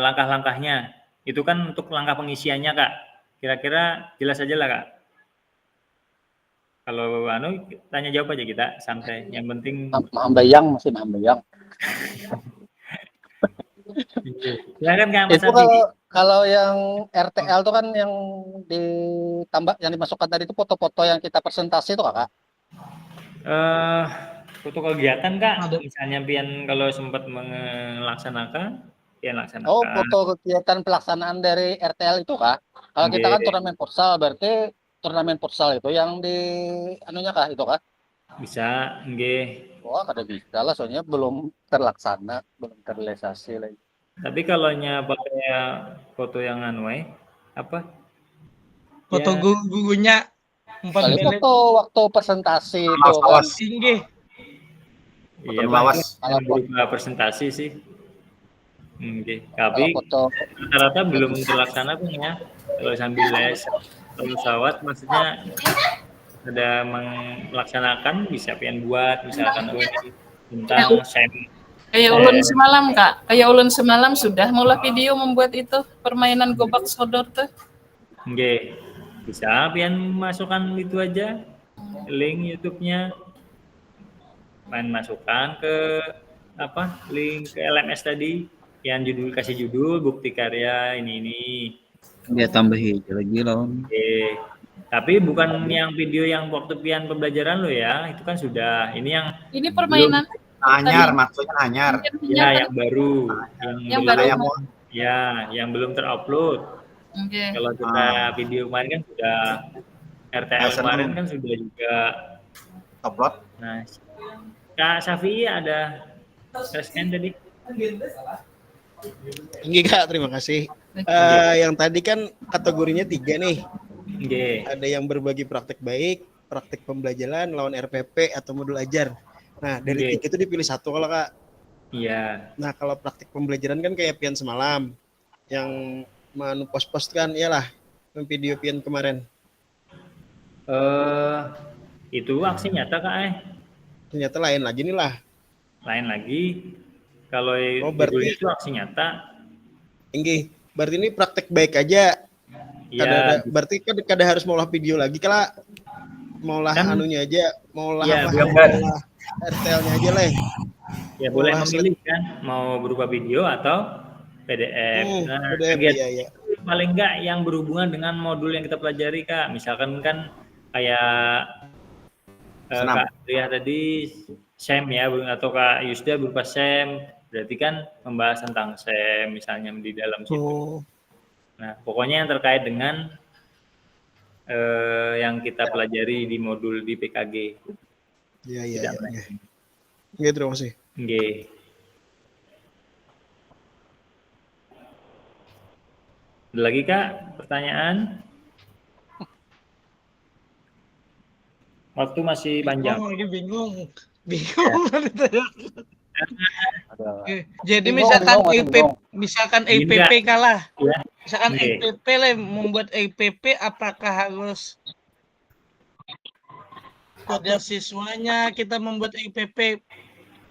langkah-langkahnya. Itu kan untuk langkah pengisiannya Kak. Kira-kira jelas aja lah Kak. Kalau tanya jawab aja kita santai. Yang penting Mambayang masih mambayang. Silakan Kak Mas Itu kalau yang RTL itu kan yang ditambah yang dimasukkan tadi itu foto-foto yang kita presentasi itu Kak. Foto kegiatan Kak, misalnya pian kalau sempat melaksanakan, pian laksanakan. Oh, foto kegiatan pelaksanaan dari RTL itu Kak. Kalau kita kan turnamen futsal, berarti turnamen futsal itu yang di anunya Kak itu Kak? Bisa, nggih. Wah, kada bisa lah, soalnya belum terlaksana, belum terrealisasi lagi. Tapi kalau pakai foto yang apa? Foto gugunya Kali foto waktu presentasi itu kan. Tinggi. Iya, kalau berupa presentasi sih. Tapi rata-rata belum terlaksana pun ya. Kalau sambil les pesawat maksudnya ada melaksanakan bisa pian buat misalkan tentang kayak ulun semalam Kak, kayak ulun semalam sudah mulai video membuat itu permainan gobak sodor tuh. Nggih. Bisa pian masukkan itu aja link YouTube-nya. Main masukkan ke link ke LMS tadi yang kasih judul bukti karya ini. Dia tambah hijau lagi loh. Tapi bukan yang video yang waktu pian pembelajaran lo ya, itu kan sudah. Ini permainan anyar, maksudnya anyar. Ya, yang baru, yang baru. Yang belum terupload. Kalau kita video kemarin kan sudah RTL kemarin kan sudah juga upload. Nah, Kak Safi ada resmen tadi. Enggak Kak, terima kasih. Yang tadi kan kategorinya 3 nih. Ada yang berbagi praktek baik, praktek pembelajaran, lawan RPP atau modul ajar. Nah, dari 3 itu dipilih satu kalau Kak. Iya. Nah, kalau praktek pembelajaran kan kayak pian semalam yang post kan, iyalah video pian kemarin. Itu aksi nyata Kak Ternyata lain lagi nih lah. Lain lagi. Kalau berarti itu aksi nyata. Berarti ini praktek baik aja. Ya, berarti kan kada harus ngolah video lagi kalau ngolah Kan- anunya aja, ngolah Ya, apa? gambar. Ngolah RTL-nya aja lah. ya boleh Ngolah memilih kan mau berupa video atau PDF. Nah, PDF, kegiatan iya. paling enggak yang berhubungan dengan modul yang kita pelajari, Kak. Misalkan kan kayak Senam. Kak Ria tadi SEM ya, atau Kak Yusda berupa SEM, berarti kan membahas tentang SEM misalnya di dalam situ. Oh, Nah, pokoknya yang terkait dengan yang kita pelajari di modul di PKG. iya. Tidak Iya, melenceng. Oke, terima kasih. Nggih. Ada lagi Kak pertanyaan? Waktu masih panjang. Bingung. Ada. Jadi Bingung, misalkan bingung, IP, bingung. misalkan Bingung IPP kalah, Ya. misalkan Oke. IPP lah membuat IPP, apakah harus pada siswanya kita membuat IPP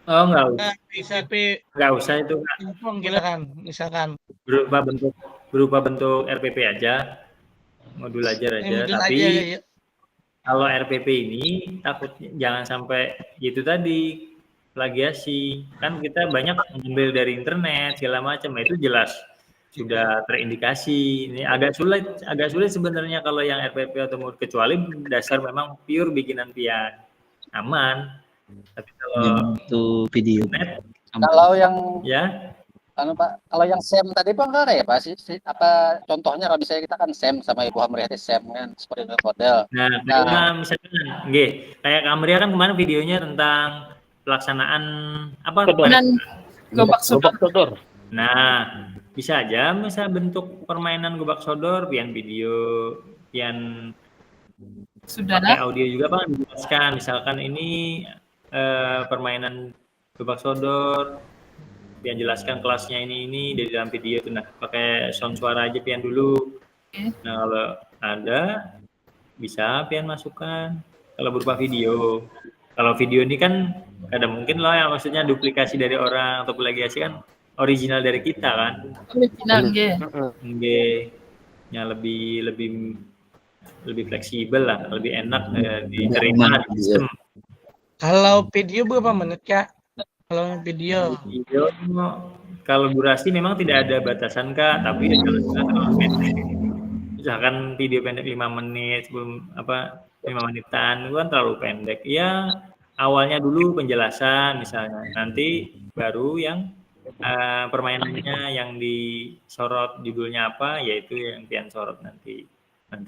Oh, enggak usah. IPP Enggak usah itu Kak. pingpong gitu kan, misalkan Berupa bentuk RPP aja. Modul aja. modul Tapi aja ya. kalau RPP ini takutnya jangan sampai gitu tadi plagiasi. Kan kita banyak mengambil dari internet segala macam, itu jelas sudah terindikasi. Ini agak sulit sebenarnya kalau yang RPP atau kecuali dasar memang pure bikinan Pian. Aman. Tapi kalau Itu video. internet Kalau yang ya Pak, kalau yang SEM tadi Pak enggak ada ya Pak? Apa contohnya kalau misalnya kita kan SEM sama Ibu Hamriati SEM kan seperti model. Nah, kayak misalkan, kayak Kamria kan kemarin videonya tentang pelaksanaan apa? Permainan gobak sodor. Nah, bisa aja misal bentuk permainan gobak sodor, pian video, pian Sudah pakai audio juga Pak dijelaskan. Misalkan ini permainan gobak sodor, pian jelaskan kelasnya ini di dalam video itu. Nah, pakai sound suara aja pian dulu. Nah, kalau ada bisa pian masukkan kalau berupa video. Kalau video ini kan ada mungkin loh yang maksudnya duplikasi dari orang atau plagiasi kan original dari kita kan. Original nggih. Nggih. Yang lebih fleksibel lah, lebih enak diterima di sistem. Kalau video berapa menit Kak? Kalau video Video kalau durasi memang tidak ada batasan Kak, tapi kalau pendek. Misalkan video pendek 5 menit sebelum 5 menitan itu kan terlalu pendek. Ya awalnya dulu penjelasan misalnya, nanti baru yang permainannya yang disorot judulnya apa, yaitu yang pian sorot nanti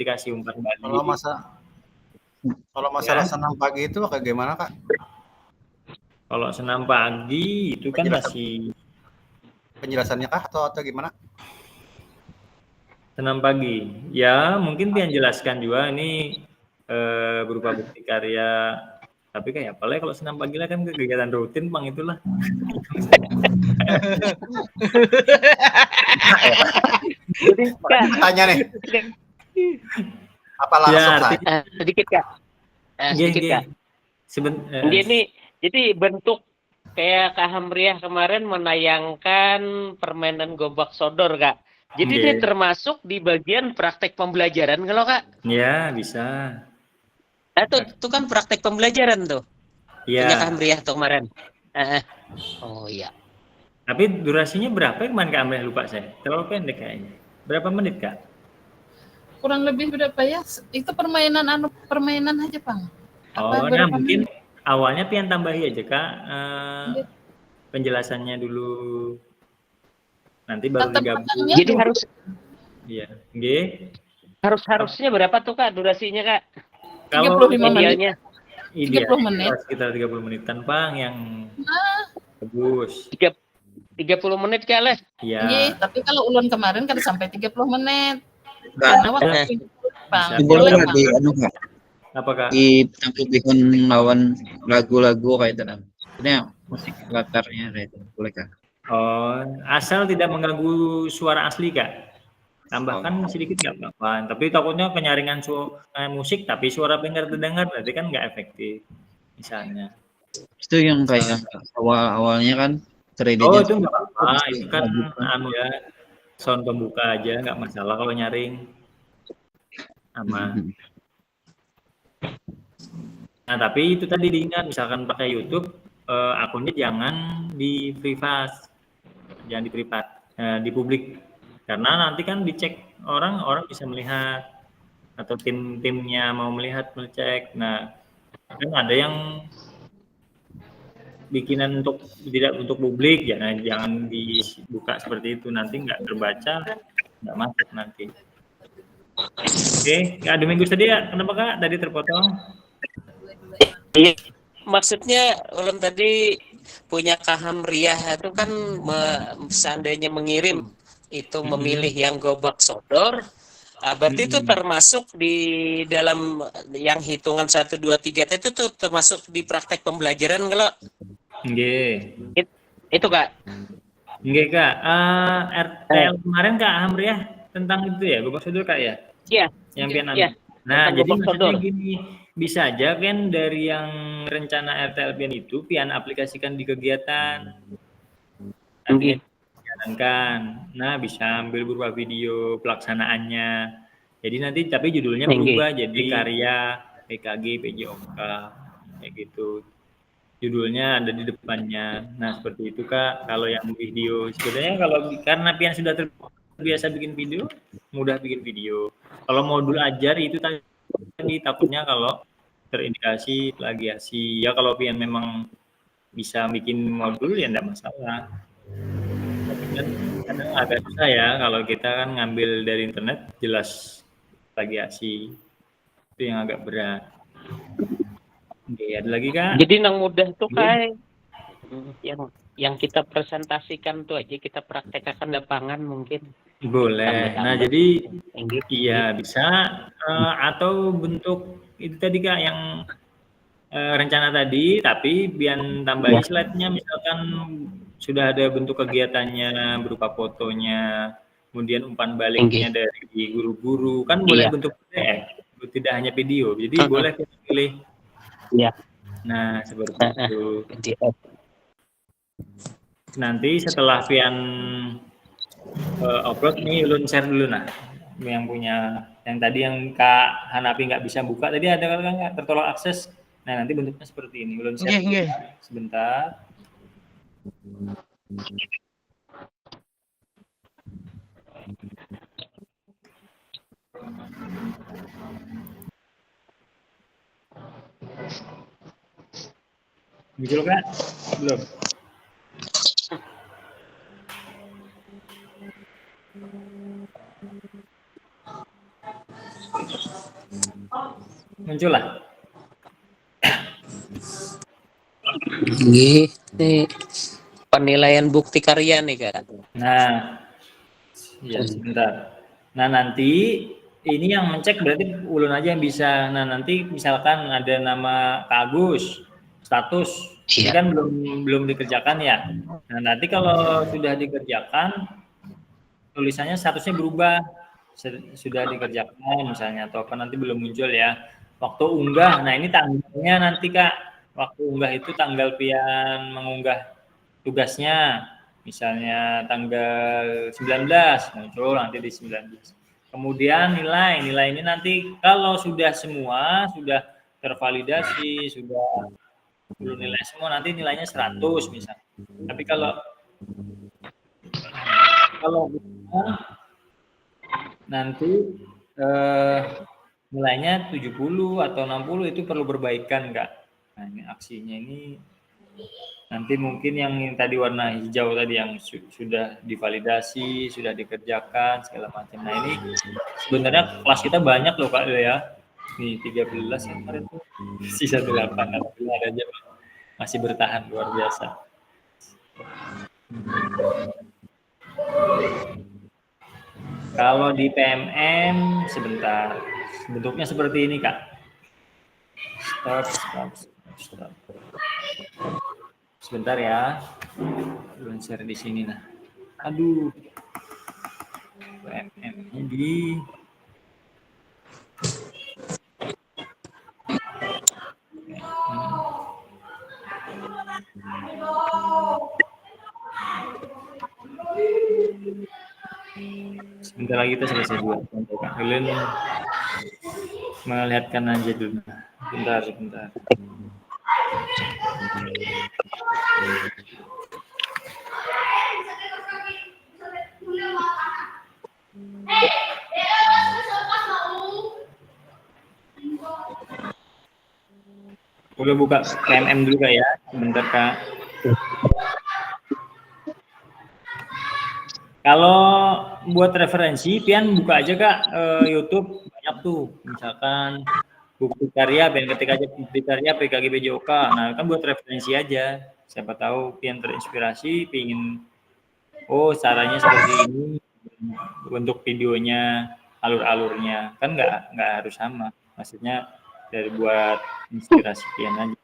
kasih umpan balik. Kalau masalah senam pagi itu kayak gimana Kak? Kalau senam pagi itu kan masih penjelasannya kah atau gimana? Senam pagi, ya mungkin pian jelaskan juga ini berupa bukti karya. Tapi kayak apa lah kalau senam pagi lah kan kegiatan rutin Bang itulah. Jadi Kak, Tanya nih. Apa langsung sedikit Kak. Sedikit Kak. Jadi bentuk kayak Kak Hamriah kemarin menayangkan permainan gobak sodor Kak. Jadi ini termasuk di bagian praktek pembelajaran kalau Kak? Ya bisa. Nah, itu kan praktek pembelajaran tuh. Iya. Punya Kak Hamriah tuh kemarin. Oh iya. Tapi durasinya berapa kemarin Kak Hamriah lupa saya. Terlalu pendek kayaknya. Berapa menit Kak? Kurang lebih berapa ya? Itu permainan aja Bang. Oh, nah mungkin awalnya pian tambahi aja Kak penjelasannya dulu. Nanti baru digabung. Jadi harus iya, nggih. Harusnya berapa tuh Kak durasinya Kak? Kalau 35 menit. Ideal 30 menit. sekitar 30 menitan Bang yang bagus. 30 menit Kak lah. Iya. Nggih, tapi kalau ulun kemarin kan sampai 30 menit. Kak, Karena waktu itu Bang. boleh nggak di Kak? Apa Kak? Ditampilkan lawan lagu-lagu kayak itu. Ini musik latarnya kayak itu. Boleh Kak? Oh, asal tidak mengganggu suara asli Kak. Tambahkan sedikit nggak apa-apa. Tapi takutnya penyaringan musik tapi suara pendengar terdengar berarti kan nggak efektif. Misalnya. Itu yang kayak awalnya kan kreditnya. Oh itu nggak apa-apa. Itu kan ya sound pembuka aja nggak masalah kalau nyaring. aman. Nah, tapi itu tadi diingat, misalkan pakai YouTube, akunnya jangan di privat, jangan di privat, di publik. Karena nanti kan dicek orang bisa melihat, atau tim-timnya mau melihat, mengecek. Nah, kan ada yang bikinan tidak untuk publik, jangan dibuka seperti itu, nanti nggak terbaca, nggak masuk nanti. Oke, ada minggu tadi ya, kenapa Kak tadi terpotong? Iya, maksudnya ulun tadi punya Kahamriah itu kan seandainya mengirim itu memilih yang gobak sodor, berarti itu termasuk di dalam yang hitungan 1, 2, 3 itu tuh termasuk di praktek pembelajaran kalau? Nggih. Itu Kak. Nggih Kak, RTL kemarin Kak Hamriah tentang itu ya, gobak sodor Kak ya? Iya. Yang pian Iya. Nah, jadi Gobak maksudnya sodor. gini, bisa aja kan dari yang rencana RTL pian itu pian aplikasikan di kegiatan. Nanti dijalankan. Nah, bisa ambil berupa video pelaksanaannya. Jadi nanti tapi judulnya berubah jadi karya PKG PJOK kayak gitu. Judulnya ada di depannya. Nah, seperti itu Kak. Kalau yang video sebenarnya karena pian sudah terbiasa bikin video, mudah bikin video. Kalau modul ajar itu tadi takutnya kalau terindikasi plagiasi. Ya kalau pian memang bisa bikin modul ya enggak masalah. Tapi kan kadang agak susah ya kalau kita kan ngambil dari internet jelas plagiasi. Itu yang agak berat. Oke, ada lagi Kak? Jadi yang mudah tuh kayak yang kita presentasikan tuh aja kita praktekkan lapangan mungkin. Boleh. Nah, jadi iya bisa atau bentuk itu tadi Kak yang rencana tadi, tapi biar tambahin slide-nya misalkan sudah ada bentuk kegiatannya berupa fotonya, kemudian umpan baliknya dari guru-guru, kan boleh bentuk PDF, tidak hanya video. Jadi boleh kita pilih. Iya. Nah, seperti itu. Nanti setelah pian upload nih, ulun share dulu nah yang punya yang tadi yang Kak Hanapi nggak bisa buka tadi ada kan nggak tertolak akses. Nah nanti bentuknya seperti ini, ulun share sebentar. Muncul Kak? Belum? Muncul lah. Ini penilaian bukti karya nih Kak. Nah, ya sebentar. Nah nanti ini yang mencek berarti ulun aja yang bisa. Nah nanti misalkan ada nama Kak Agus, status, ini kan belum dikerjakan ya. Nah nanti kalau sudah dikerjakan, tulisannya statusnya berubah, sudah dikerjakan misalnya atau apa nanti belum muncul ya. Waktu unggah, nah ini tanggalnya nanti Kak, waktu unggah itu tanggal pian mengunggah tugasnya, misalnya tanggal 19, muncul nanti di 19. Kemudian nilai ini nanti kalau sudah semua, sudah tervalidasi, sudah belum nilai semua, nanti nilainya 100 misalnya. Tapi kalau nanti nilainya 70 atau 60 itu perlu berbaikan Kak. Nah ini aksinya ini nanti mungkin yang tadi warna hijau tadi yang sudah divalidasi, sudah dikerjakan segala macam. Nah ini sebenarnya kelas kita banyak loh Kak ya. Nih 13 yang kemarin tuh sisa 8, alhamdulillah ada aja masih bertahan luar biasa. Kalau di PMM sebentar, bentuknya seperti ini Kak. Stop. Sebentar ya, belum share di sini nah. Aduh, PMM-nya di sebentar lagi kita selesai buat Kak Helen. melihatkan aja dulu. Bentar. Boleh buka KMM dulu Kak ya, sebentar Kak. Kalau buat referensi, Pian buka aja Kak YouTube, banyak tuh, misalkan bukti karya, Pian ketik aja bukti karya PKG BJOK. Nah kan buat referensi aja, siapa tahu Pian terinspirasi, pingin caranya seperti ini, bentuk videonya, alur-alurnya, kan nggak harus sama, maksudnya dari buat inspirasi Pian aja.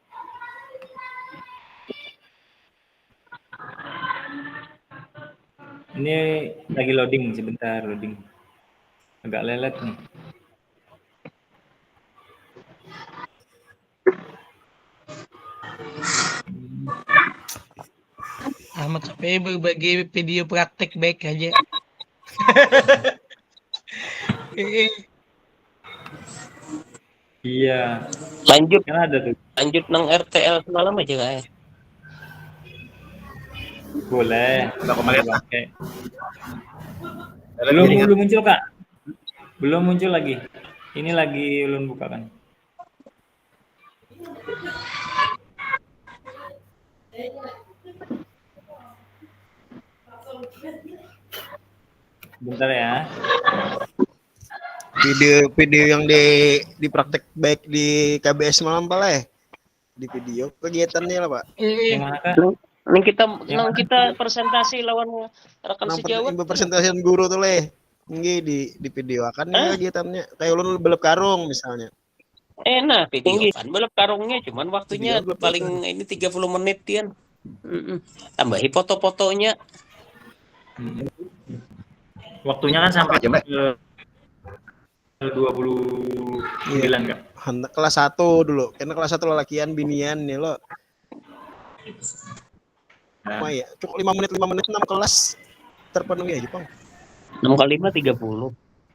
Ini lagi loading, sebentar loading. Agak lelet nih. Ahmad Sapi berbagi video praktek baik aja. Iya. Lanjut. Kan ada tuh. Lanjut nang RTL semalam aja Kak ya. Boleh. Udah kembali pakai. Belum muncul Kak. Belum muncul lagi. Ini lagi ulun buka kan. Bentar ya. Video yang di praktek baik di KBS malam Pak Le. Di video kegiatannya lah Pak. Yang mana Kak? Nang kita presentasi lawan rekan sejawat. Presentasian guru tuh Le. Nggih di video akan kegiatannya kayak ulun belep karung misalnya. Enak video kan belep karungnya cuman waktunya paling ini 30 menit Tian. Tambahi foto-fotonya. Waktunya kan sampai ke 29 Kak. Kelas 1 dulu. Karena kelas 1 lelakian binian nih lo. Nah. Ya, cukup 5 menit 6 kelas terpenuhi aja, Bang. 6 kali 5 30.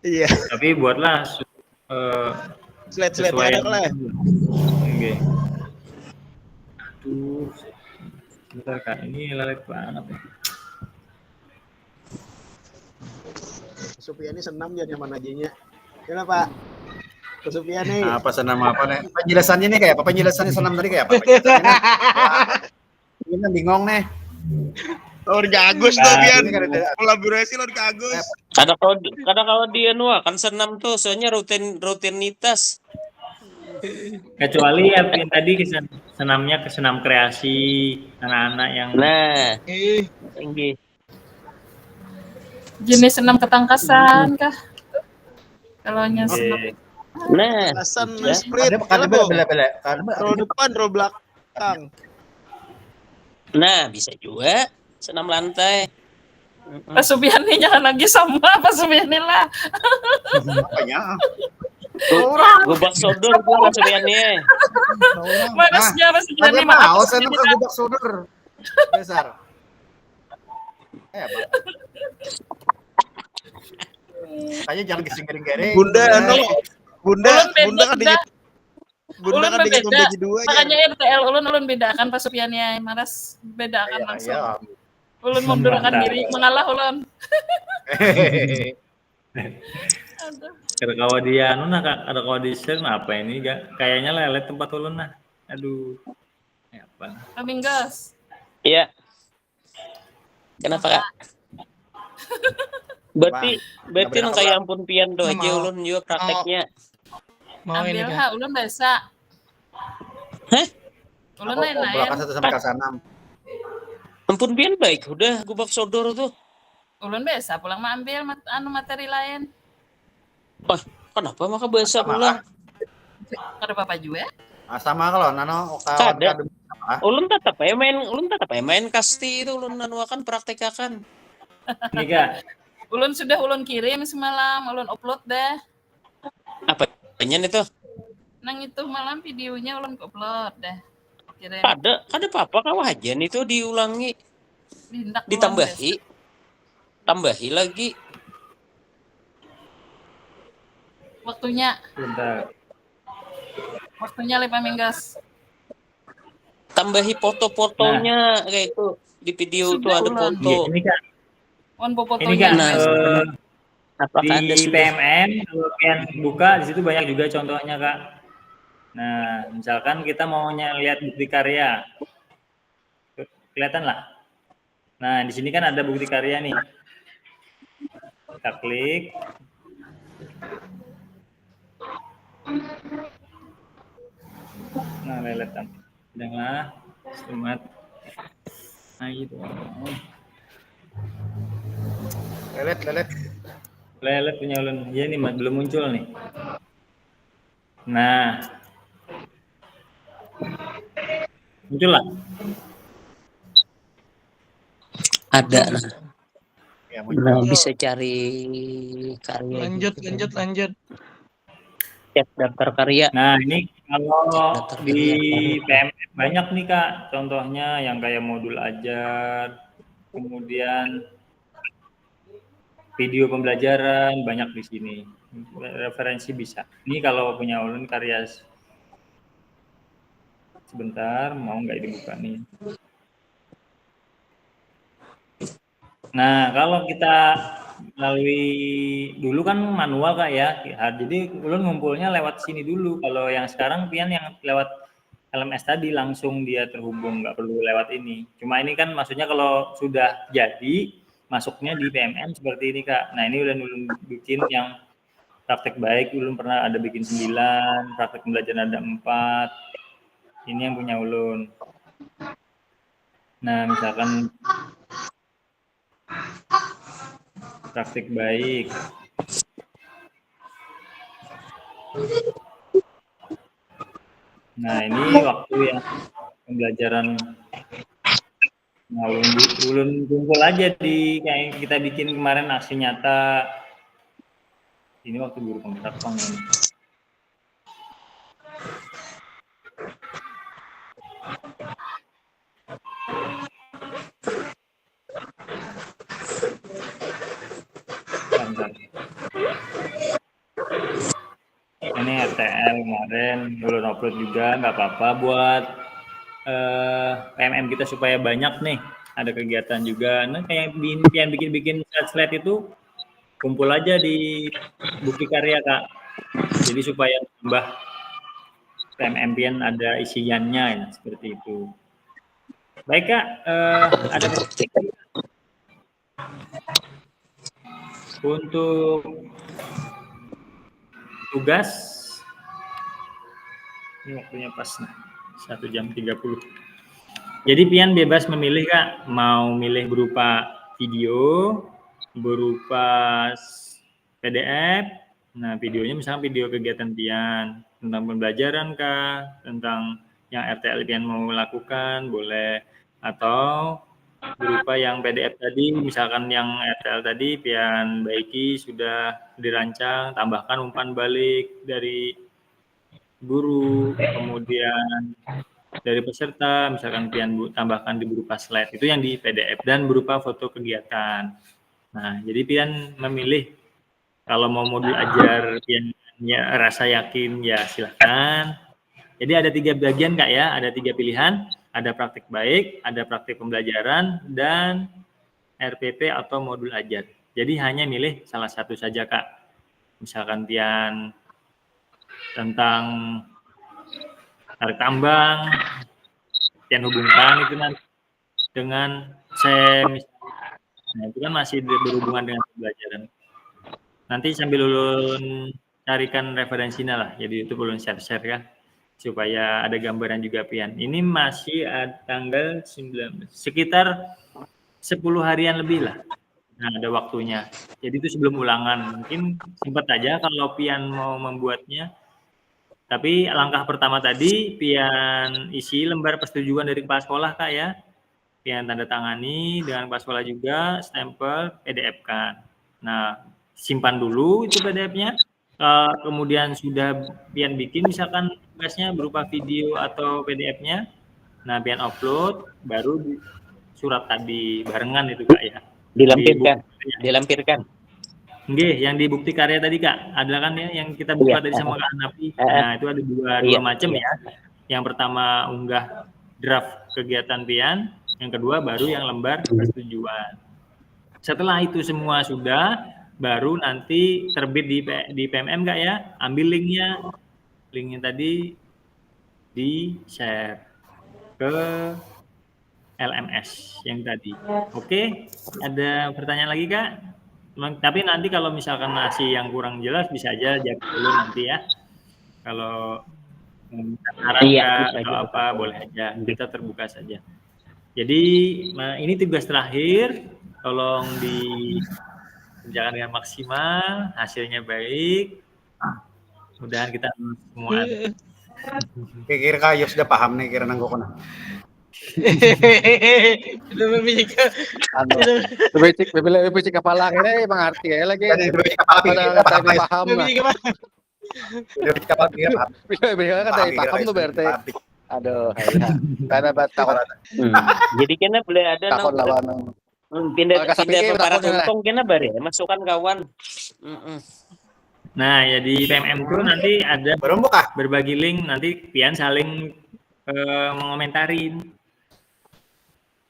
Iya. Tapi buatlah slide ada lah. Oke. Aduh. Bentar Kak, ini lelet banget ya. Supiani senam ya nyaman ajanya. Kenapa? Supiani. Apa senam apa nih? Penjelasannya nih kayak apa? Penjelasannya senam tadi kayak apa? Ini kan bingung nih. Oh, udah Agus tuh Pian. Kolaborasi lo ke Agus. Kadang dia kan senam tuh soalnya rutinitas. Kecuali ya Pian tadi senamnya ke senam kreasi anak-anak yang tinggi. Jenis senam ketangkasan kah? Kalau senam. Nah, ketangkasan split. Ada bela-bela. Roll depan, roll belakang. Nah, bisa juga senam lantai. Pak Subiani jangan lagi sama Pak Subiani lah. Apanya? Gubak sodor gua Pak Subiani. Maksudnya Pak Subiani mau senam ke gubak sodor. Besar. Kayaknya jangan gesing-gering. Bunda kan dikit. Bunda kan dikit membagi dua aja. Makanya RTL ulun bedakan Pak Supiani Maras bedakan langsung. Ulun mundurkan diri mengalah ulun. Ada kawan dia ada kawan di share apa ini kayaknya lelet tempat ulun nah. Aduh. Apa? Aminggas. Iya. Kenapa Kak? Berarti nang kayak ampun pian do aja ulun juga prakteknya. Mau ini Kak. Ulun biasa. Hah? Ulun lain-lain. Belakang 1 sampai kelas 6. Ampun pian baik udah gubak sodor tuh. Ulun biasa pulang ambil materi lain. Wah, kenapa maka biasa pulang? Kada Bapak juga? Sama kalau nano kada. Ulun tetap main kasti itu ulun nanuakan praktekakan. Nih Kak. Ulun kirim semalam, ulun upload deh. Apa itu? Nang itu malam videonya ulun upload deh. Kirim. Ada apa-apa kawajan itu diulangi. Tambahi lagi. Waktunya. Bentar. Waktunya Le Pamenggas. Tambahi foto-fotonya kayak itu di video itu Sudah, ada Ulan. foto. Iya, ini Kak. On Ini fotonya. Kak, Nah, apakah Anda di sudah PMM kalau kalian buka di situ banyak juga contohnya Kak. Nah, misalkan kita mau lihat bukti karya, kelihatan lah. Nah, di sini kan ada bukti karya nih. Kita klik. Nah, leletan. Dengar, semat. Nah, gitu. Lelet punya ulun. Iya nih, belum muncul nih. Nah. Muncul lah. ada? Ya, Nah, bisa cari karya. Lanjut. Cek daftar karya. Nah, ini kalau Daftar di karya. PMM banyak nih Kak, contohnya yang kayak modul ajar, kemudian video pembelajaran banyak di sini. Referensi bisa. Ini kalau punya ulun karya sebentar, mau nggak dibuka nih. Nah, kalau kita melalui dulu kan manual Kak ya. Jadi ulun ngumpulnya lewat sini dulu. Kalau yang sekarang pian yang lewat LMS tadi langsung dia terhubung, nggak perlu lewat ini. Cuma ini kan maksudnya kalau sudah jadi masuknya di PMM seperti ini Kak. Nah, ini ulun bikin yang praktek baik, ulun pernah ada bikin 9, praktek pembelajaran ada 4. Ini yang punya ulun. Nah, misalkan praktik baik. Nah, ini waktu yang pembelajaran. Nah, ulun kumpul aja di kayak kita bikin kemarin aksi nyata. Ini waktu guru pengetahuan. Ini RTL kemarin ulun upload juga, nggak apa-apa buat PMM kita supaya banyak nih, ada kegiatan juga. Nah, kayak yang bikin slide itu kumpul aja di bukti karya Kak. Jadi supaya tambah PMM pian ada isiannya ya, seperti itu. Baik Kak, ada untuk tugas ini waktunya pas nih, 1:30. Jadi pian bebas memilih Kak, mau milih berupa video, berupa PDF. Nah, videonya misalnya video kegiatan pian tentang pembelajaran Kak, tentang yang RTL pian mau lakukan boleh, atau berupa yang PDF tadi, misalkan yang RTL tadi pian baiki sudah dirancang, tambahkan umpan balik dari guru, kemudian dari peserta, misalkan pian tambahkan di berupa slide, itu yang di PDF, dan berupa foto kegiatan. Nah, jadi pian memilih kalau mau modul ajar pian ya, rasa yakin ya silahkan. Jadi ada 3 bagian Kak ya, ada 3 pilihan, ada praktik baik, ada praktik pembelajaran, dan RPP atau modul ajar. Jadi hanya milih salah satu saja Kak. Misalkan pian tentang tarik tambang, pian hubungkan itu nanti dengan SEM. Nah, itu kan masih berhubungan dengan pembelajaran. Nanti sambil ulun carikan referensinya lah, jadi itu ulun share-share ya, supaya ada gambaran juga pian. Ini masih tanggal 19, sekitar 10 harian lebih lah. Nah, ada waktunya. Jadi itu sebelum ulangan. Mungkin sempat aja kalau pian mau membuatnya. Tapi langkah pertama tadi pian isi lembar persetujuan dari kepala sekolah Kak ya. Pian tanda tangani dengan kepala sekolah juga, stempel, PDF kan. Nah, simpan dulu itu PDF-nya. Kemudian sudah pian bikin misalkan tugasnya berupa video atau PDF-nya. Nah, pian upload baru surat tadi barengan itu Kak ya. Dilampirkan. Nggih, yang di bukti karya tadi Kak, ada kan ya yang kita buka tadi sama Kak Hanafi. Nah, itu ada dua macam ya. Yang pertama unggah draft kegiatan pian, yang kedua baru yang lembar persetujuan. Setelah itu semua sudah, baru nanti terbit di PMM Kak ya, ambil linknya tadi di share ke LMS yang tadi. Oke, ada pertanyaan lagi Kak? Tapi nanti kalau misalkan masih yang kurang jelas bisa aja jawab dulu nanti ya. Kalau saran atau apa boleh aja, kita terbuka saja. Jadi ini tugas terakhir, tolong dikerjakan dengan maksimal, hasilnya baik. Mudah-mudahan kita semua. Kira kayo sudah paham nih kira nanggo kono. Lebih kepala kene mengerti ya lagi. Lebih kepala paham lah. Lebih kepala paham. Lebih kan dari paham tuh berarti. Aduh, karena takut. Jadi kena boleh ada takut lawan. Pindah para untung kena bare masukkan kawan. Nah, ya di PMM itu nanti ada berbagi link, nanti pian saling mengomentarin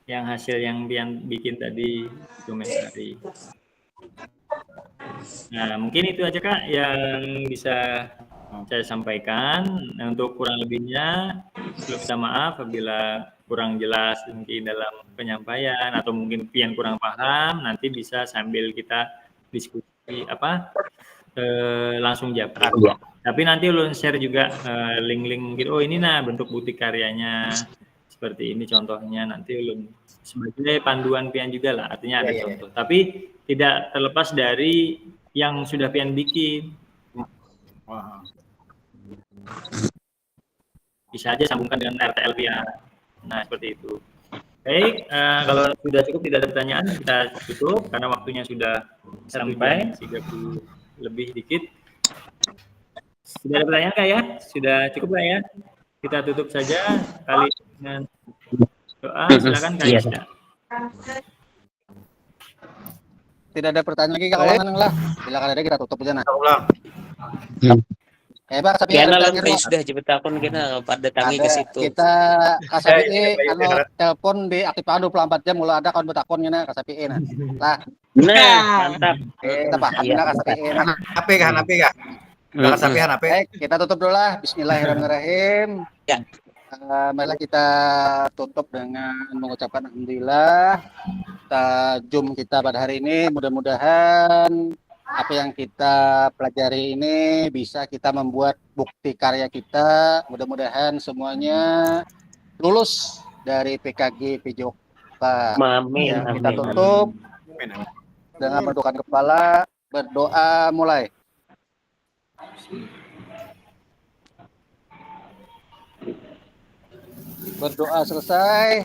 yang hasil yang pian bikin tadi, komentari. Nah, mungkin itu aja Kak yang bisa saya sampaikan. Nah, untuk kurang lebihnya, minta maaf apabila kurang jelas mungkin dalam penyampaian atau mungkin pian kurang paham, nanti bisa sambil kita diskusi langsung japrak. Tapi nanti ulun share juga link-link gitu. Oh ini nah bentuk bukti karyanya seperti ini contohnya. Nanti ulun sebagai panduan pian juga lah. Artinya ada contoh. Tapi tidak terlepas dari yang sudah pian bikin. Bisa aja sambungkan dengan RTL pian. Nah seperti itu. Baik, kalau sudah cukup tidak ada pertanyaan kita tutup karena waktunya sudah sampai 30 lebih dikit. Sudah ada pertanyaan Kak ya? Sudah cukup Kak ya? Kita tutup saja kali dengan doa. Silakan Kak Yusda. Tidak ada pertanyaan lagi kawan lah. Silakan ada kita tutup aja nah. Pak Sapi sudah jebet akun kena pada tangi ke situ. Kita Kasapi telepon di aktifan 24 jam mulai ada kawan betakon ngena Kasapi nah. Lah. Nah, mantap. Kita paham nah Kasapi. HP kah? Kasapi HP. Baik, kita tutup dulu lah. Bismillahirrahmanirrahim. Ya. Marilah kita tutup dengan mengucapkan alhamdulillah. Kita Zoom kita pada hari ini mudah-mudahan apa yang kita pelajari ini bisa kita membuat bukti karya kita. Mudah-mudahan semuanya lulus dari PKG PJOK. Amin. Ya, kita tutup dengan menundukkan kepala, berdoa mulai. Berdoa selesai.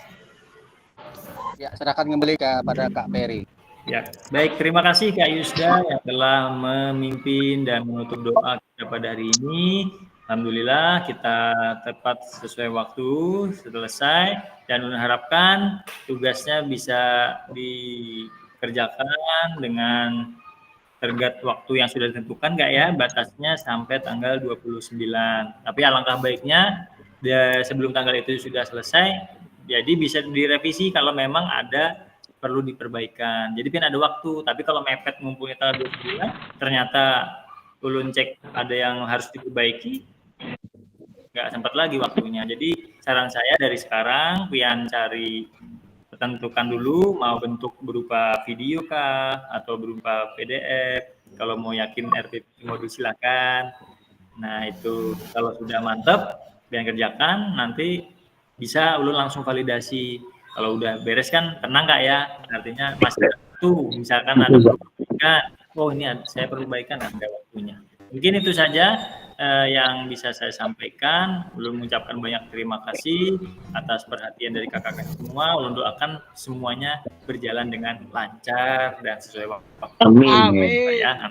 Ya, serahkan kembali kepada Kak Peri. Ya, baik. Terima kasih Kak Yusda yang telah memimpin dan menutup doa kita pada hari ini. Alhamdulillah kita tepat sesuai waktu, selesai, dan mengharapkan tugasnya bisa dikerjakan dengan tergat waktu yang sudah ditentukan Kak ya, batasnya sampai tanggal 29. Tapi alangkah baiknya sebelum tanggal itu sudah selesai, jadi bisa direvisi kalau memang ada perlu diperbaikan. Jadi kan ada waktu, tapi kalau mepet ngumpulnya tanggal 29, ternyata ulun cek ada yang harus diperbaiki, nggak sempat lagi waktunya. Jadi saran saya dari sekarang, pian cari tentukan dulu mau bentuk berupa video kah atau berupa PDF. Kalau mau yakin RTP modul silakan. Nah itu kalau sudah mantap, pian kerjakan, nanti bisa ulun langsung validasi. Kalau udah beres kan tenang Kak ya, artinya masih tuh misalkan ada perbaikan, oh ini saya perbaikan ada waktunya. Mungkin itu saja yang bisa saya sampaikan. Ulun mengucapkan banyak terima kasih atas perhatian dari kakak-kakak semua. Ulun doakan semuanya berjalan dengan lancar dan sesuai waktu. Amin. Ya,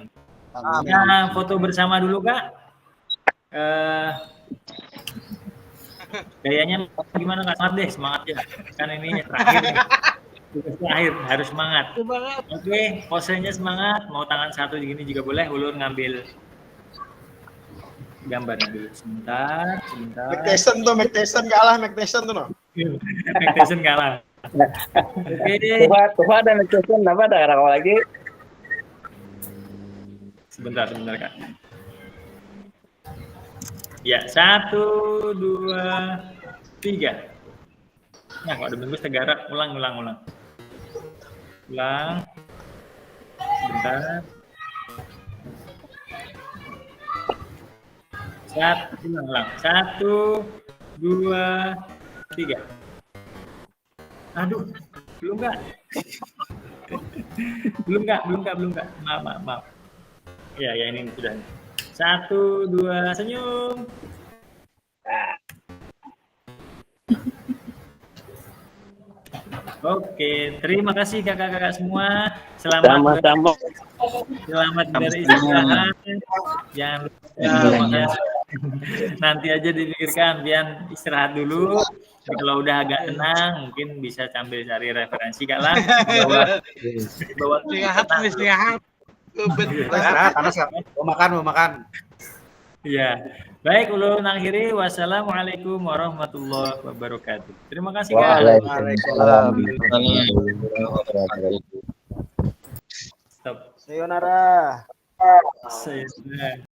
nah, foto bersama dulu Kak. Gayanya gimana Kak? Semangat deh, semangat ya. Kan ini terakhir nih. tugas terakhir harus semangat. Oke, posenya semangat. Mau tangan satu gini juga boleh. Ulun ngambil gambar dulu. Sebentar. Mike Tyson kalah, Mike Tyson tuh no. Mike Tyson kalah. Oke. Tuhan ada mencetak apa ada orang lagi? Sebentar Kak. Ya, 1, 2, 3. Nah, kalau ada bagus tegara, ulang. Sebentar. Ulang. 1, 2, 3. Aduh, belum Kak. Maaf. Ya, ini sudah. 1, 2, senyum. Oke, terima kasih kakak-kakak semua. Selamat beristirahat. Jangan lupa nanti aja dipikirkan, biar istirahat dulu. Kalau udah agak tenang, mungkin bisa sambil cari referensi Kak lah. Bawa Istirahat. Mau makan. Iya. Baik, ulun akhiri. Wassalamualaikum warahmatullahi wabarakatuh. Terima kasih Kak. Waalaikumsalam. Stop. Sayonara. Sayonara.